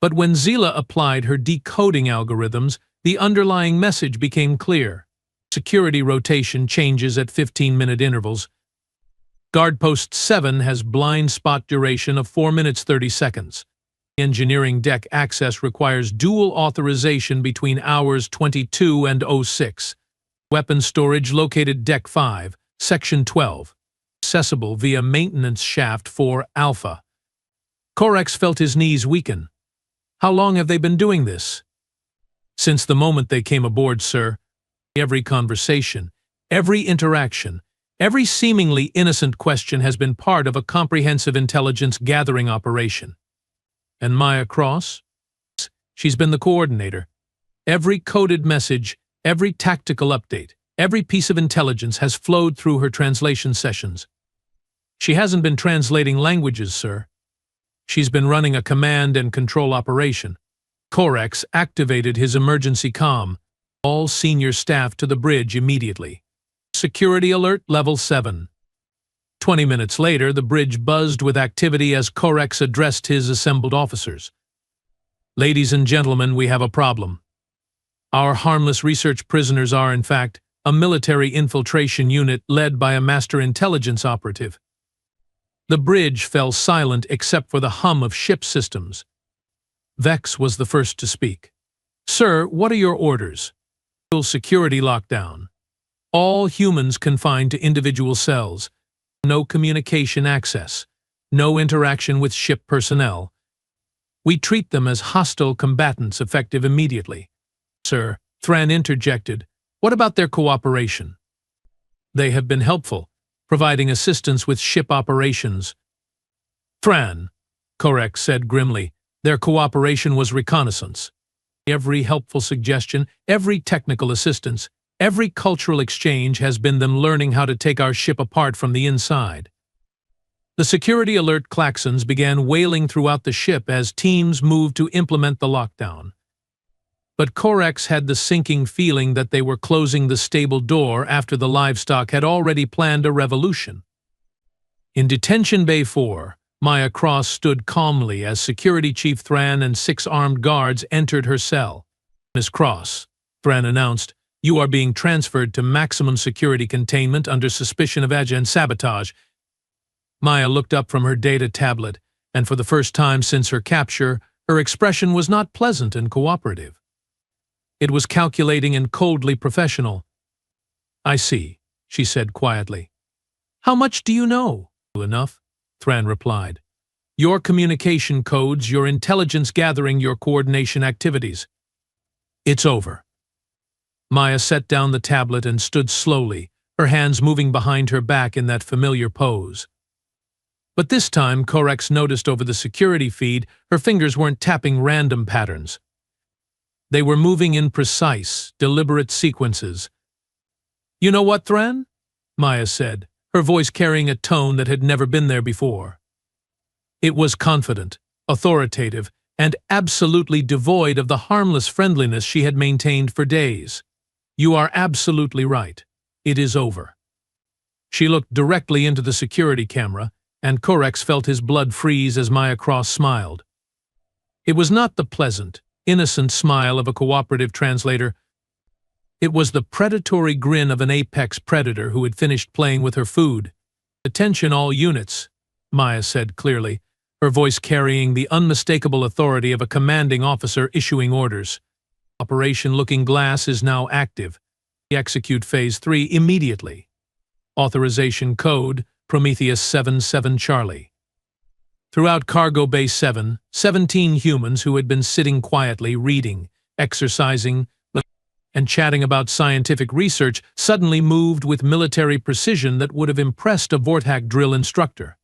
But when Zila applied her decoding algorithms, the underlying message became clear. Security rotation changes at 15-minute intervals. Guard Post 7 has blind spot duration of 4 minutes 30 seconds. Engineering deck access requires dual authorization between hours 22 and 06. Weapon storage located Deck 5, Section 12. Accessible via Maintenance Shaft 4 Alpha. Korex felt his knees weaken. "How long have they been doing this?" "Since the moment they came aboard, sir. Every conversation, every interaction, every seemingly innocent question has been part of a comprehensive intelligence gathering operation." "And Maya Cross?" "She's been the coordinator. Every coded message, every tactical update, every piece of intelligence has flowed through her translation sessions. She hasn't been translating languages, sir. She's been running a command and control operation." Korex activated his emergency comm. "All senior staff to the bridge immediately. Security alert level 7. 20 minutes later, the bridge buzzed with activity as Korex addressed his assembled officers. "Ladies and gentlemen, we have a problem. Our harmless research prisoners are, in fact, a military infiltration unit led by a master intelligence operative." The bridge fell silent except for the hum of ship systems. Vex was the first to speak. "Sir, what are your orders?" "Security lockdown. All humans confined to individual cells. No communication access. No interaction with ship personnel. We treat them as hostile combatants effective immediately." "Sir," Thran interjected, "what about their cooperation?" "They have been helpful, providing assistance with ship operations." "Thran," Korex said grimly, "their cooperation was reconnaissance. Every helpful suggestion, every technical assistance, Every cultural exchange has been them learning how to take our ship apart from the inside. The security alert klaxons began wailing throughout the ship as teams moved to implement the lockdown. But Corex had the sinking feeling that they were closing the stable door after the livestock had already planned a revolution. In Detention Bay 4, Maya Cross stood calmly as Security Chief Thran and 6 armed guards entered her cell. "Miss Cross," Thran announced, "you are being transferred to maximum security containment under suspicion of agent sabotage." Maya looked up from her data tablet, and for the first time since her capture, her expression was not pleasant and cooperative. It was calculating and coldly professional. "I see," she said quietly. "How much do you know?" "Enough," Thran replied. "Your communication codes, your intelligence gathering, your coordination activities. It's over." Maya set down the tablet and stood slowly, her hands moving behind her back in that familiar pose. But this time, Corex noticed over the security feed, her fingers weren't tapping random patterns. They were moving in precise, deliberate sequences. "You know what, Thran?" Maya said, her voice carrying a tone that had never been there before. It was confident, authoritative, and absolutely devoid of the harmless friendliness she had maintained for days. "You are absolutely right. It is over." She looked directly into the security camera, and Corex felt his blood freeze as Maya Cross smiled. It was not the pleasant, innocent smile of a cooperative translator. It was the predatory grin of an apex predator who had finished playing with her food. "Attention all units," Maya said clearly, her voice carrying the unmistakable authority of a commanding officer issuing orders. "Operation Looking Glass is now active. Execute Phase 3 immediately. Authorization code Prometheus 77 Charlie." Throughout Cargo Bay 7, 17 humans who had been sitting quietly, reading, exercising, and chatting about scientific research suddenly moved with military precision that would have impressed a Vortak drill instructor.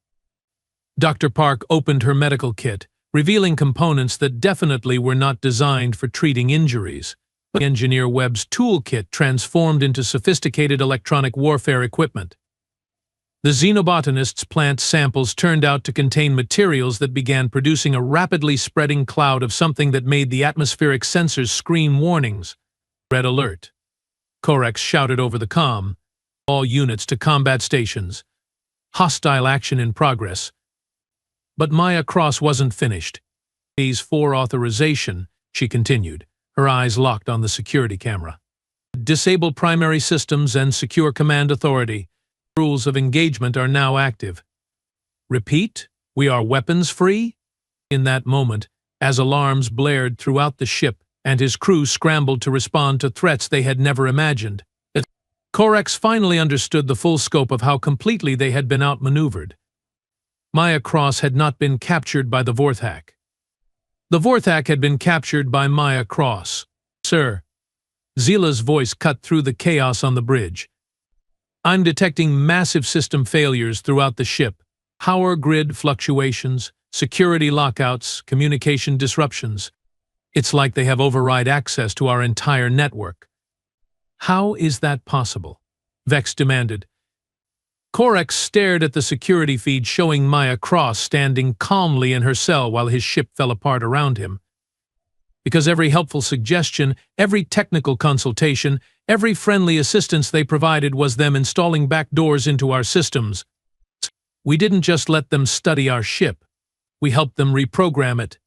Dr. Park opened her medical kit, revealing components that definitely were not designed for treating injuries. Engineer Webb's toolkit transformed into sophisticated electronic warfare equipment. The xenobotanists' plant samples turned out to contain materials that began producing a rapidly spreading cloud of something that made the atmospheric sensors scream warnings. "Red alert." Corex shouted over the comm. "All units to combat stations. Hostile action in progress." But Maya Cross wasn't finished. "Phase 4 authorization," she continued, her eyes locked on the security camera. "Disable primary systems and secure command authority. Rules of engagement are now active." "Repeat, we are weapons-free?" In that moment, as alarms blared throughout the ship and his crew scrambled to respond to threats they had never imagined, Corex finally understood the full scope of how completely they had been outmaneuvered. Maya Cross had not been captured by the Vortak. The Vortak had been captured by Maya Cross. "Sir." Zila's voice cut through the chaos on the bridge. "I'm detecting massive system failures throughout the ship. Power grid fluctuations, security lockouts, communication disruptions. It's like they have override access to our entire network." "How is that possible?" Vex demanded. Corex stared at the security feed showing Maya Cross standing calmly in her cell while his ship fell apart around him. "Because every helpful suggestion, every technical consultation, every friendly assistance they provided was them installing backdoors into our systems. We didn't just let them study our ship. We helped them reprogram it."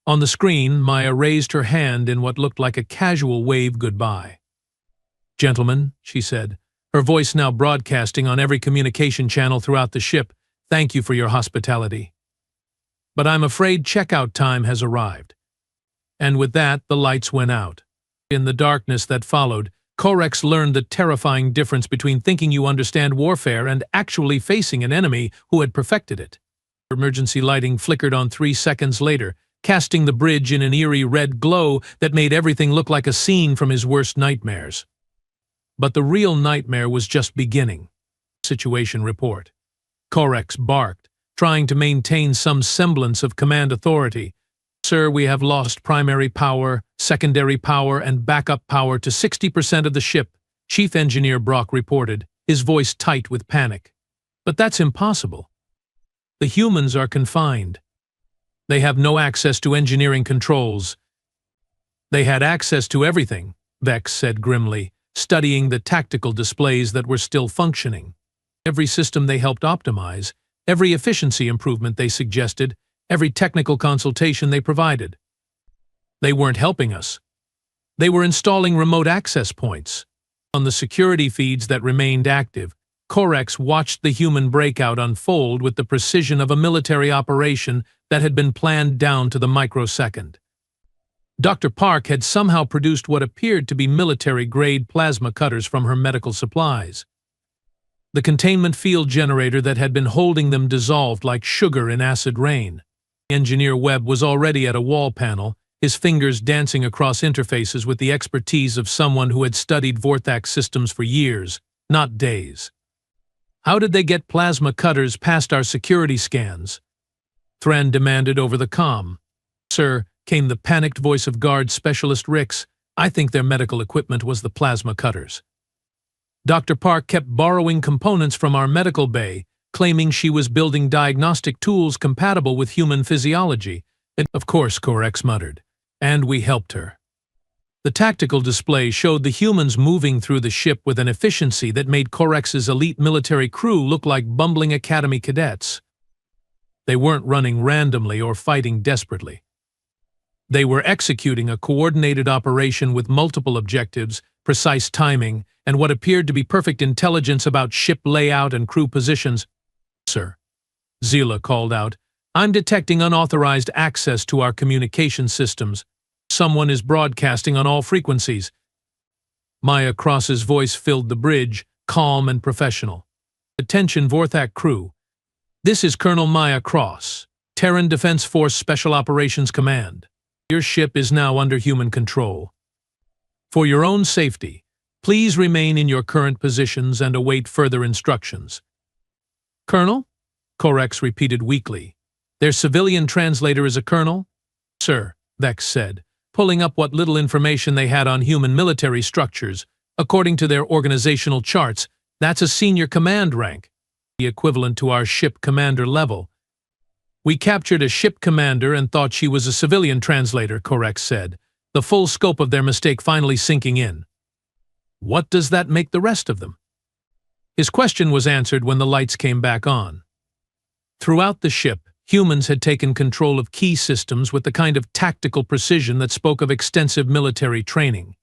On the screen, Maya raised her hand in what looked like a casual wave goodbye. "Gentlemen," she said, her voice now broadcasting on every communication channel throughout the ship, "thank you for your hospitality. But I'm afraid checkout time has arrived." And with that, the lights went out. In the darkness that followed, Corex learned the terrifying difference between thinking you understand warfare and actually facing an enemy who had perfected it. Emergency lighting flickered on 3 seconds later, casting the bridge in an eerie red glow that made everything look like a scene from his worst nightmares. But the real nightmare was just beginning. Situation report. Corex barked, trying to maintain some semblance of command authority. Sir, we have lost primary power, secondary power, and backup power to 60% of the ship, Chief Engineer Brock reported, his voice tight with panic. But that's impossible. The humans are confined. They have no access to engineering controls. They had access to everything, Vex said grimly, studying the tactical displays that were still functioning. Every system they helped optimize, every efficiency improvement they suggested, every technical consultation they provided. They weren't helping us. They were installing remote access points. On the security feeds that remained active, Corex watched the human breakout unfold with the precision of a military operation that had been planned down to the microsecond. Dr. Park had somehow produced what appeared to be military-grade plasma cutters from her medical supplies. The containment field generator that had been holding them dissolved like sugar in acid rain. Engineer Webb was already at a wall panel, his fingers dancing across interfaces with the expertise of someone who had studied Vorthax systems for years, not days. How did they get plasma cutters past our security scans? Thran demanded over the comm. Sir, came the panicked voice of guard specialist Rix, I think their medical equipment was the plasma cutters. Dr. Park kept borrowing components from our medical bay, claiming she was building diagnostic tools compatible with human physiology. And of course, Corex muttered. And we helped her. The tactical display showed the humans moving through the ship with an efficiency that made Corex's elite military crew look like bumbling academy cadets. They weren't running randomly or fighting desperately. They were executing a coordinated operation with multiple objectives, precise timing, and what appeared to be perfect intelligence about ship layout and crew positions. Sir, Zila called out, I'm detecting unauthorized access to our communication systems. Someone is broadcasting on all frequencies. Maya Cross's voice filled the bridge, calm and professional. Attention Vorthax crew. This is Colonel Maya Cross, Terran Defense Force Special Operations Command. Your ship is now under human control. For your own safety, please remain in your current positions and await further instructions. Colonel? Corex repeated weakly. Their civilian translator is a colonel? Sir, Vex said, pulling up what little information they had on human military structures. According to their organizational charts, that's a senior command rank, the equivalent to our ship commander level. We captured a ship commander and thought she was a civilian translator, Corex said, the full scope of their mistake finally sinking in. What does that make the rest of them? His question was answered when the lights came back on. Throughout the ship, humans had taken control of key systems with the kind of tactical precision that spoke of extensive military training.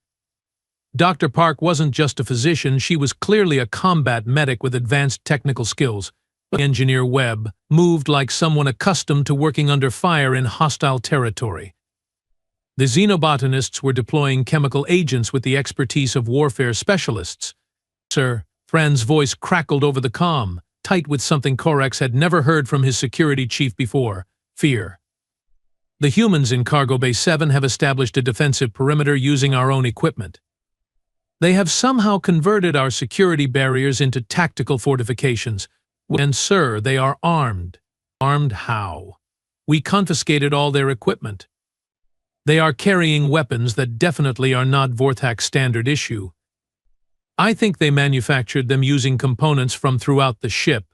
Dr. Park wasn't just a physician, she was clearly a combat medic with advanced technical skills. Engineer Webb moved like someone accustomed to working under fire in hostile territory. The xenobotanists were deploying chemical agents with the expertise of warfare specialists. Sir, Fran's voice crackled over the comm, tight with something Corex had never heard from his security chief before, fear. The humans in Cargo Bay 7 have established a defensive perimeter using our own equipment. They have somehow converted our security barriers into tactical fortifications. And sir, they are armed. Armed how? We confiscated all their equipment. They are carrying weapons that definitely are not Vorthax standard issue. I think they manufactured them using components from throughout the ship.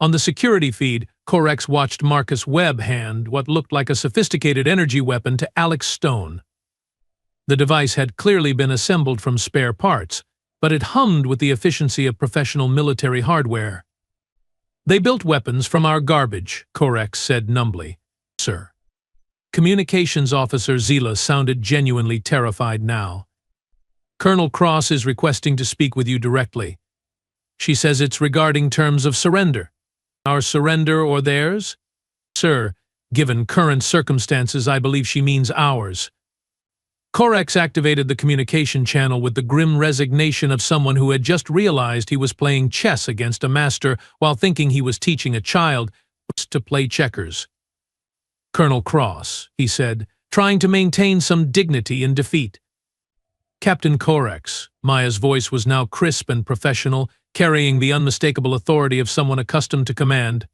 On the security feed, Corex watched Marcus Webb hand what looked like a sophisticated energy weapon to Alex Stone. The device had clearly been assembled from spare parts, but it hummed with the efficiency of professional military hardware. They built weapons from our garbage, Corex said numbly. Sir. Communications Officer Zila sounded genuinely terrified now. Colonel Cross is requesting to speak with you directly. She says it's regarding terms of surrender. Our surrender or theirs? Sir, given current circumstances, I believe she means ours. Corex activated the communication channel with the grim resignation of someone who had just realized he was playing chess against a master while thinking he was teaching a child to play checkers. Colonel Cross, he said, trying to maintain some dignity in defeat. Captain Corex, Maya's voice was now crisp and professional, carrying the unmistakable authority of someone accustomed to command.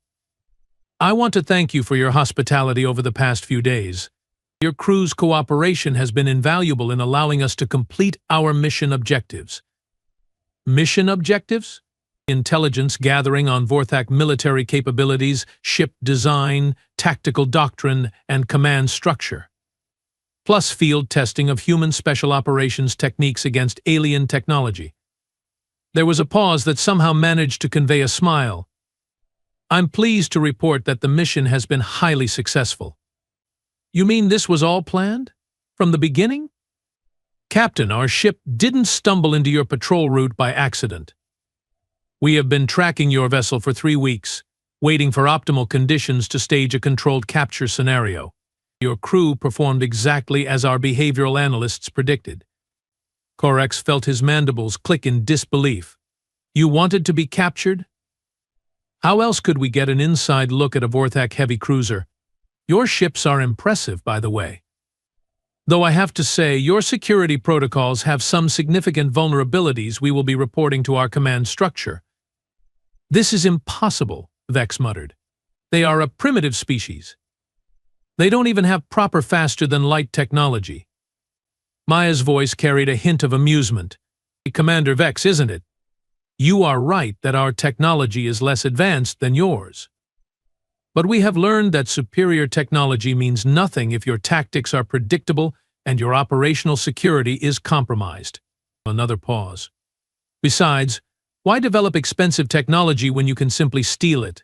I want to thank you for your hospitality over the past few days. Your crew's cooperation has been invaluable in allowing us to complete our mission objectives. Mission objectives? Intelligence gathering on Vorthak military capabilities, ship design, tactical doctrine, and command structure. Plus field testing of human special operations techniques against alien technology. There was a pause that somehow managed to convey a smile. I'm pleased to report that the mission has been highly successful. You mean this was all planned? From the beginning? Captain, our ship didn't stumble into your patrol route by accident. We have been tracking your vessel for 3 weeks, waiting for optimal conditions to stage a controlled capture scenario. Your crew performed exactly as our behavioral analysts predicted. Korex felt his mandibles click in disbelief. You wanted to be captured? How else could we get an inside look at a Vorthak heavy cruiser? Your ships are impressive, by the way. Though I have to say, your security protocols have some significant vulnerabilities we will be reporting to our command structure. This is impossible, Vex muttered. They are a primitive species. They don't even have proper faster-than-light technology. Maya's voice carried a hint of amusement. Commander Vex, isn't it? You are right that our technology is less advanced than yours. But we have learned that superior technology means nothing if your tactics are predictable and your operational security is compromised. Another pause. Besides, why develop expensive technology when you can simply steal it?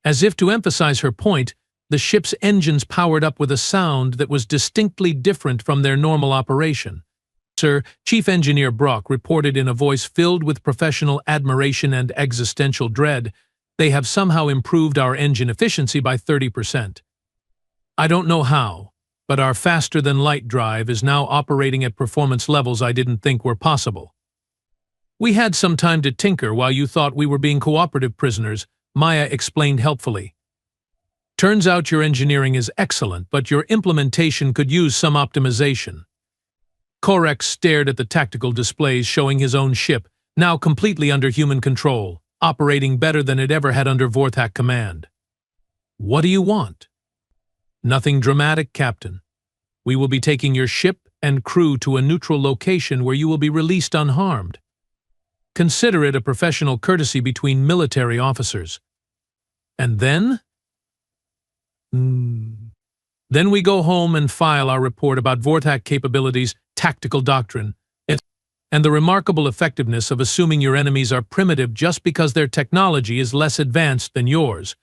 As if to emphasize her point, the ship's engines powered up with a sound that was distinctly different from their normal operation. Sir, Chief Engineer Brock reported in a voice filled with professional admiration and existential dread, they have somehow improved our engine efficiency by 30%. I don't know how, but our faster-than-light drive is now operating at performance levels I didn't think were possible. We had some time to tinker while you thought we were being cooperative prisoners, Maya explained helpfully. Turns out your engineering is excellent, but your implementation could use some optimization. Korex stared at the tactical displays showing his own ship, now completely under human control, operating better than it ever had under Vorthak command. What do you want? Nothing dramatic, Captain. We will be taking your ship and crew to a neutral location where you will be released unharmed. Consider it a professional courtesy between military officers. And then? Then we go home and file our report about Vorthak capabilities, tactical doctrine, and the remarkable effectiveness of assuming your enemies are primitive just because their technology is less advanced than yours.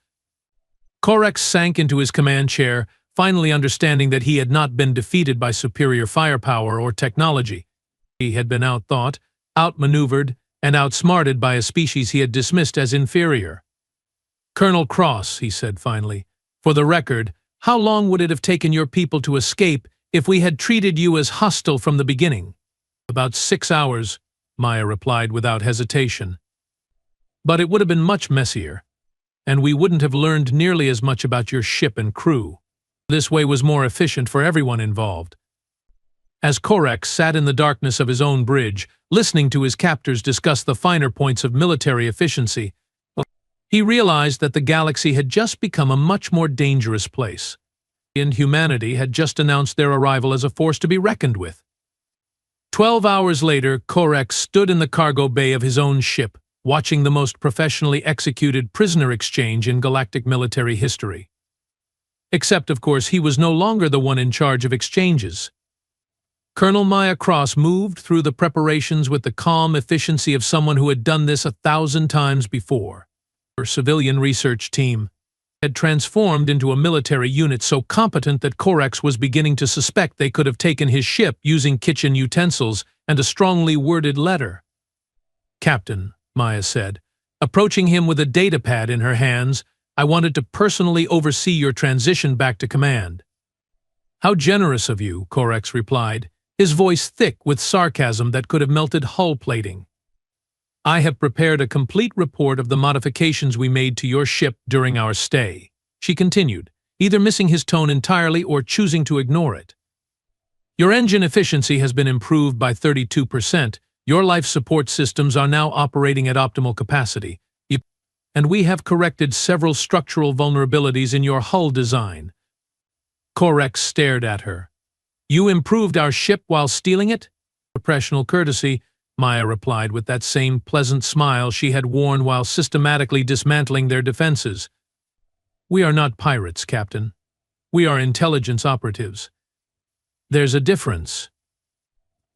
Korex sank into his command chair, finally understanding that he had not been defeated by superior firepower or technology. He had been outthought, outmaneuvered, and outsmarted by a species he had dismissed as inferior. Colonel Cross, he said finally, for the record, how long would it have taken your people to escape if we had treated you as hostile from the beginning? About 6 hours, Maya replied without hesitation. But it would have been much messier, and we wouldn't have learned nearly as much about your ship and crew. This way was more efficient for everyone involved. As Korex sat in the darkness of his own bridge, listening to his captors discuss the finer points of military efficiency, he realized that the galaxy had just become a much more dangerous place, and humanity had just announced their arrival as a force to be reckoned with. 12 hours later, Korex stood in the cargo bay of his own ship, watching the most professionally executed prisoner exchange in galactic military history. Except, of course, he was no longer the one in charge of exchanges. Colonel Maya Cross moved through the preparations with the calm efficiency of someone who had done this 1,000 times before. Her civilian research team had transformed into a military unit so competent that Korex was beginning to suspect they could have taken his ship using kitchen utensils and a strongly worded letter. Captain, Maya said, approaching him with a datapad in her hands, I wanted to personally oversee your transition back to command. How generous of you, Korex replied, his voice thick with sarcasm that could have melted hull plating. I have prepared a complete report of the modifications we made to your ship during our stay, she continued, either missing his tone entirely or choosing to ignore it. Your engine efficiency has been improved by 32%. Your life support systems are now operating at optimal capacity. and we have corrected several structural vulnerabilities in your hull design. Corex stared at her. You improved our ship while stealing it? Professional courtesy, Maya replied with that same pleasant smile she had worn while systematically dismantling their defenses. We are not pirates, Captain. We are intelligence operatives. There's a difference.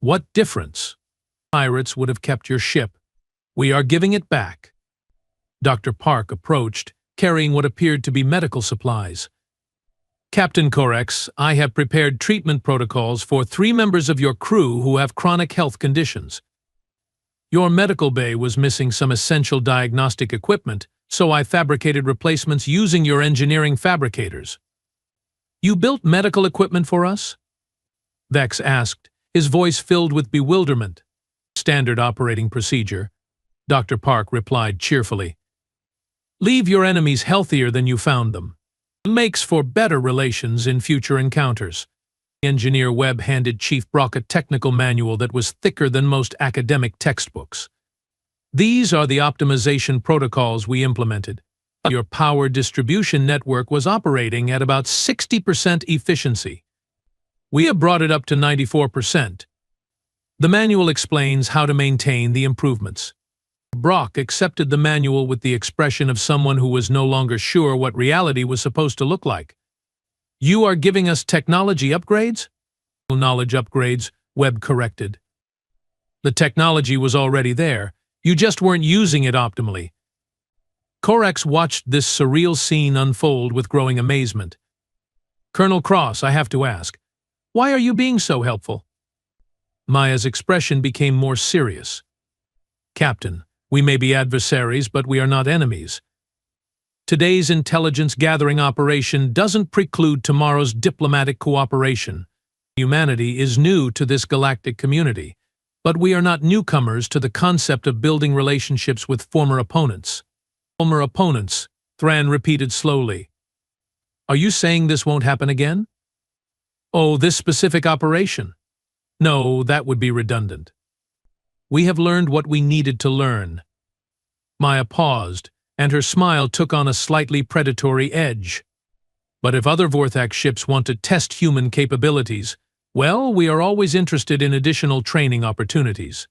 What difference? Pirates would have kept your ship. We are giving it back. Dr. Park approached, carrying what appeared to be medical supplies. Captain Corex, I have prepared treatment protocols for 3 members of your crew who have chronic health conditions. Your medical bay was missing some essential diagnostic equipment, so I fabricated replacements using your engineering fabricators. You built medical equipment for us? Vex asked, his voice filled with bewilderment. Standard operating procedure, Dr. Park replied cheerfully. Leave your enemies healthier than you found them. Makes for better relations in future encounters. Engineer Webb handed Chief Brock a technical manual that was thicker than most academic textbooks. These are the optimization protocols we implemented. Your power distribution network was operating at about 60% efficiency. We have brought it up to 94%. The manual explains how to maintain the improvements. Brock accepted the manual with the expression of someone who was no longer sure what reality was supposed to look like. You are giving us technology upgrades? Knowledge upgrades, Webb corrected. The technology was already there. You just weren't using it optimally. Corex watched this surreal scene unfold with growing amazement. Colonel Cross, I have to ask, why are you being so helpful? Maya's expression became more serious. Captain, we may be adversaries, but we are not enemies. Today's intelligence gathering operation doesn't preclude tomorrow's diplomatic cooperation. Humanity is new to this galactic community, but we are not newcomers to the concept of building relationships with former opponents. Former opponents, Thran repeated slowly. Are you saying this won't happen again? Oh, this specific operation? No, that would be redundant. We have learned what we needed to learn. Maya paused, and her smile took on a slightly predatory edge. But if other Vorthak ships want to test human capabilities, well, we are always interested in additional training opportunities.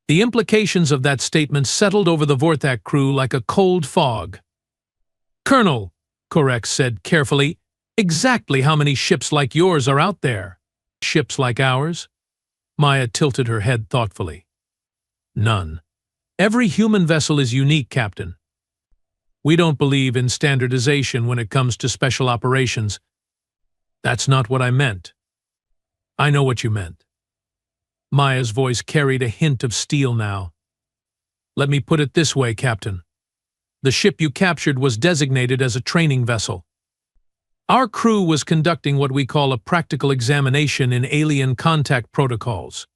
The implications of that statement settled over the Vorthak crew like a cold fog. Colonel, Corex said carefully, exactly how many ships like yours are out there? Ships like ours? Maya tilted her head thoughtfully. None. Every human vessel is unique, Captain. We don't believe in standardization when it comes to special operations. That's not what I meant. I know what you meant. Maya's voice carried a hint of steel now. Let me put it this way, Captain. The ship you captured was designated as a training vessel. Our crew was conducting what we call a practical examination in alien contact protocols.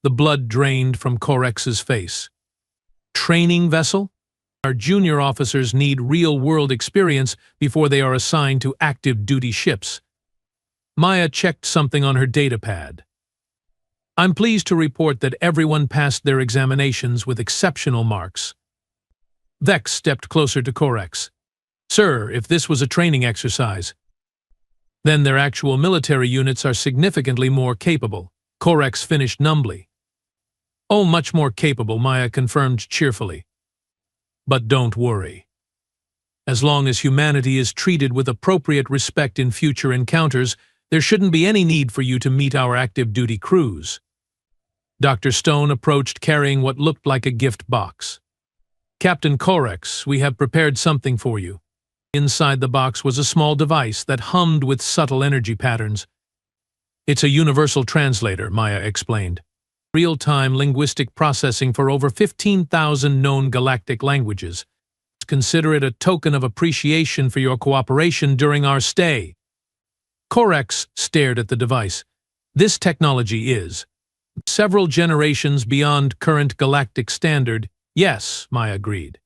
The blood drained from Corex's face. Training vessel? Our junior officers need real-world experience before they are assigned to active duty ships. Maya checked something on her datapad. I'm pleased to report that everyone passed their examinations with exceptional marks. Vex stepped closer to Corex. Sir, if this was a training exercise, then their actual military units are significantly more capable, Corex finished numbly. Oh, much more capable, Maya confirmed cheerfully. But don't worry. As long as humanity is treated with appropriate respect in future encounters, there shouldn't be any need for you to meet our active duty crews. Dr. Stone approached carrying what looked like a gift box. Captain Corex, we have prepared something for you. Inside the box was a small device that hummed with subtle energy patterns. It's a universal translator, Maya explained. Real-time linguistic processing for over 15,000 known galactic languages. Consider it a token of appreciation for your cooperation during our stay. Corex stared at the device. This technology is several generations beyond current galactic standard. Yes, Maya agreed.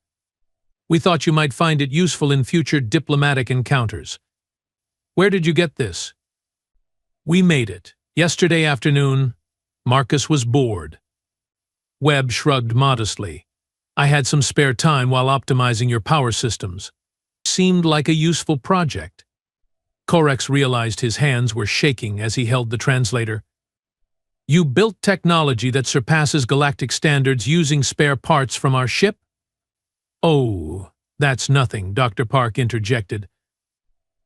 We thought you might find it useful in future diplomatic encounters. Where did you get this? We made it. Yesterday afternoon, Marcus was bored. Webb shrugged modestly. I had some spare time while optimizing your power systems. Seemed like a useful project. Corex realized his hands were shaking as he held the translator. You built technology that surpasses galactic standards using spare parts from our ship? Oh, that's nothing, Dr. Park interjected.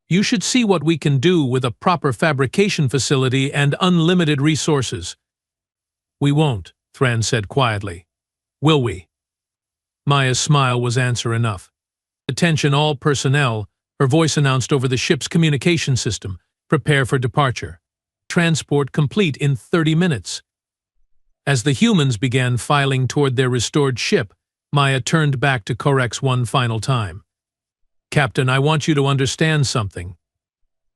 You should see what we can do with a proper fabrication facility and unlimited resources. We won't, Thran said quietly. Will we? Maya's smile was answer enough. Attention all personnel, her voice announced over the ship's communication system. Prepare for departure. Transport complete in 30 minutes. As the humans began filing toward their restored ship, Maya turned back to Corex one final time. Captain, I want you to understand something.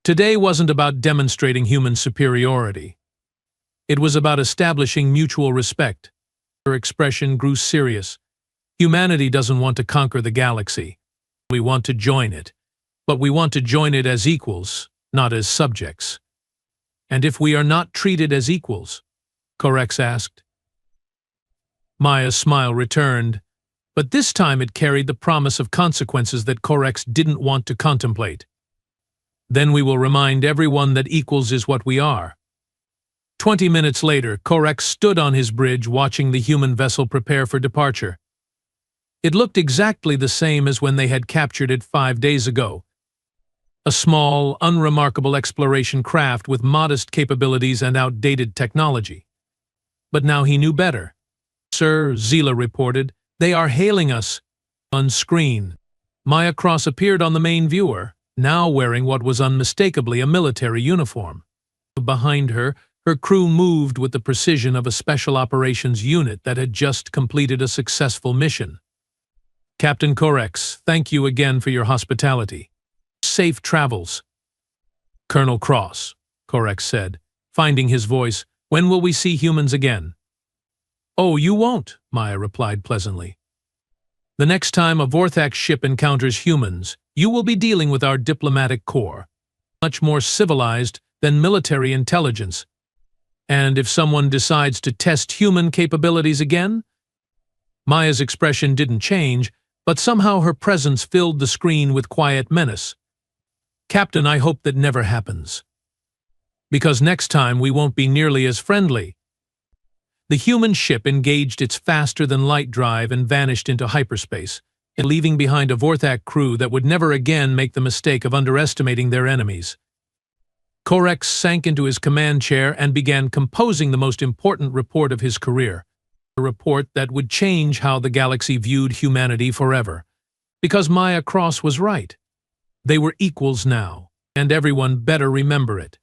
Today wasn't about demonstrating human superiority. It was about establishing mutual respect. Her expression grew serious. Humanity doesn't want to conquer the galaxy. We want to join it. But we want to join it as equals, not as subjects. And if we are not treated as equals? Corex asked. Maya's smile returned, but this time it carried the promise of consequences that Corex didn't want to contemplate. Then we will remind everyone that equals is what we are. 20 minutes later, Corex stood on his bridge watching the human vessel prepare for departure. It looked exactly the same as when they had captured it 5 days ago. A small, unremarkable exploration craft with modest capabilities and outdated technology. But now he knew better. Sir, Zila reported, they are hailing us. On screen, Maya Cross appeared on the main viewer, now wearing what was unmistakably a military uniform. Behind her, her crew moved with the precision of a special operations unit that had just completed a successful mission. Captain Corex, thank you again for your hospitality. Safe travels. Colonel Cross, Corex said, finding his voice, when will we see humans again? Oh, you won't, Maya replied pleasantly. The next time a Vorthax ship encounters humans, you will be dealing with our diplomatic corps, much more civilized than military intelligence. And if someone decides to test human capabilities again? Maya's expression didn't change, but somehow her presence filled the screen with quiet menace. Captain, I hope that never happens. Because next time we won't be nearly as friendly. The human ship engaged its faster-than-light drive and vanished into hyperspace, leaving behind a Vorthax crew that would never again make the mistake of underestimating their enemies. Corex sank into his command chair and began composing the most important report of his career, a report that would change how the galaxy viewed humanity forever. Because Maya Cross was right. They were equals now, and everyone better remember it.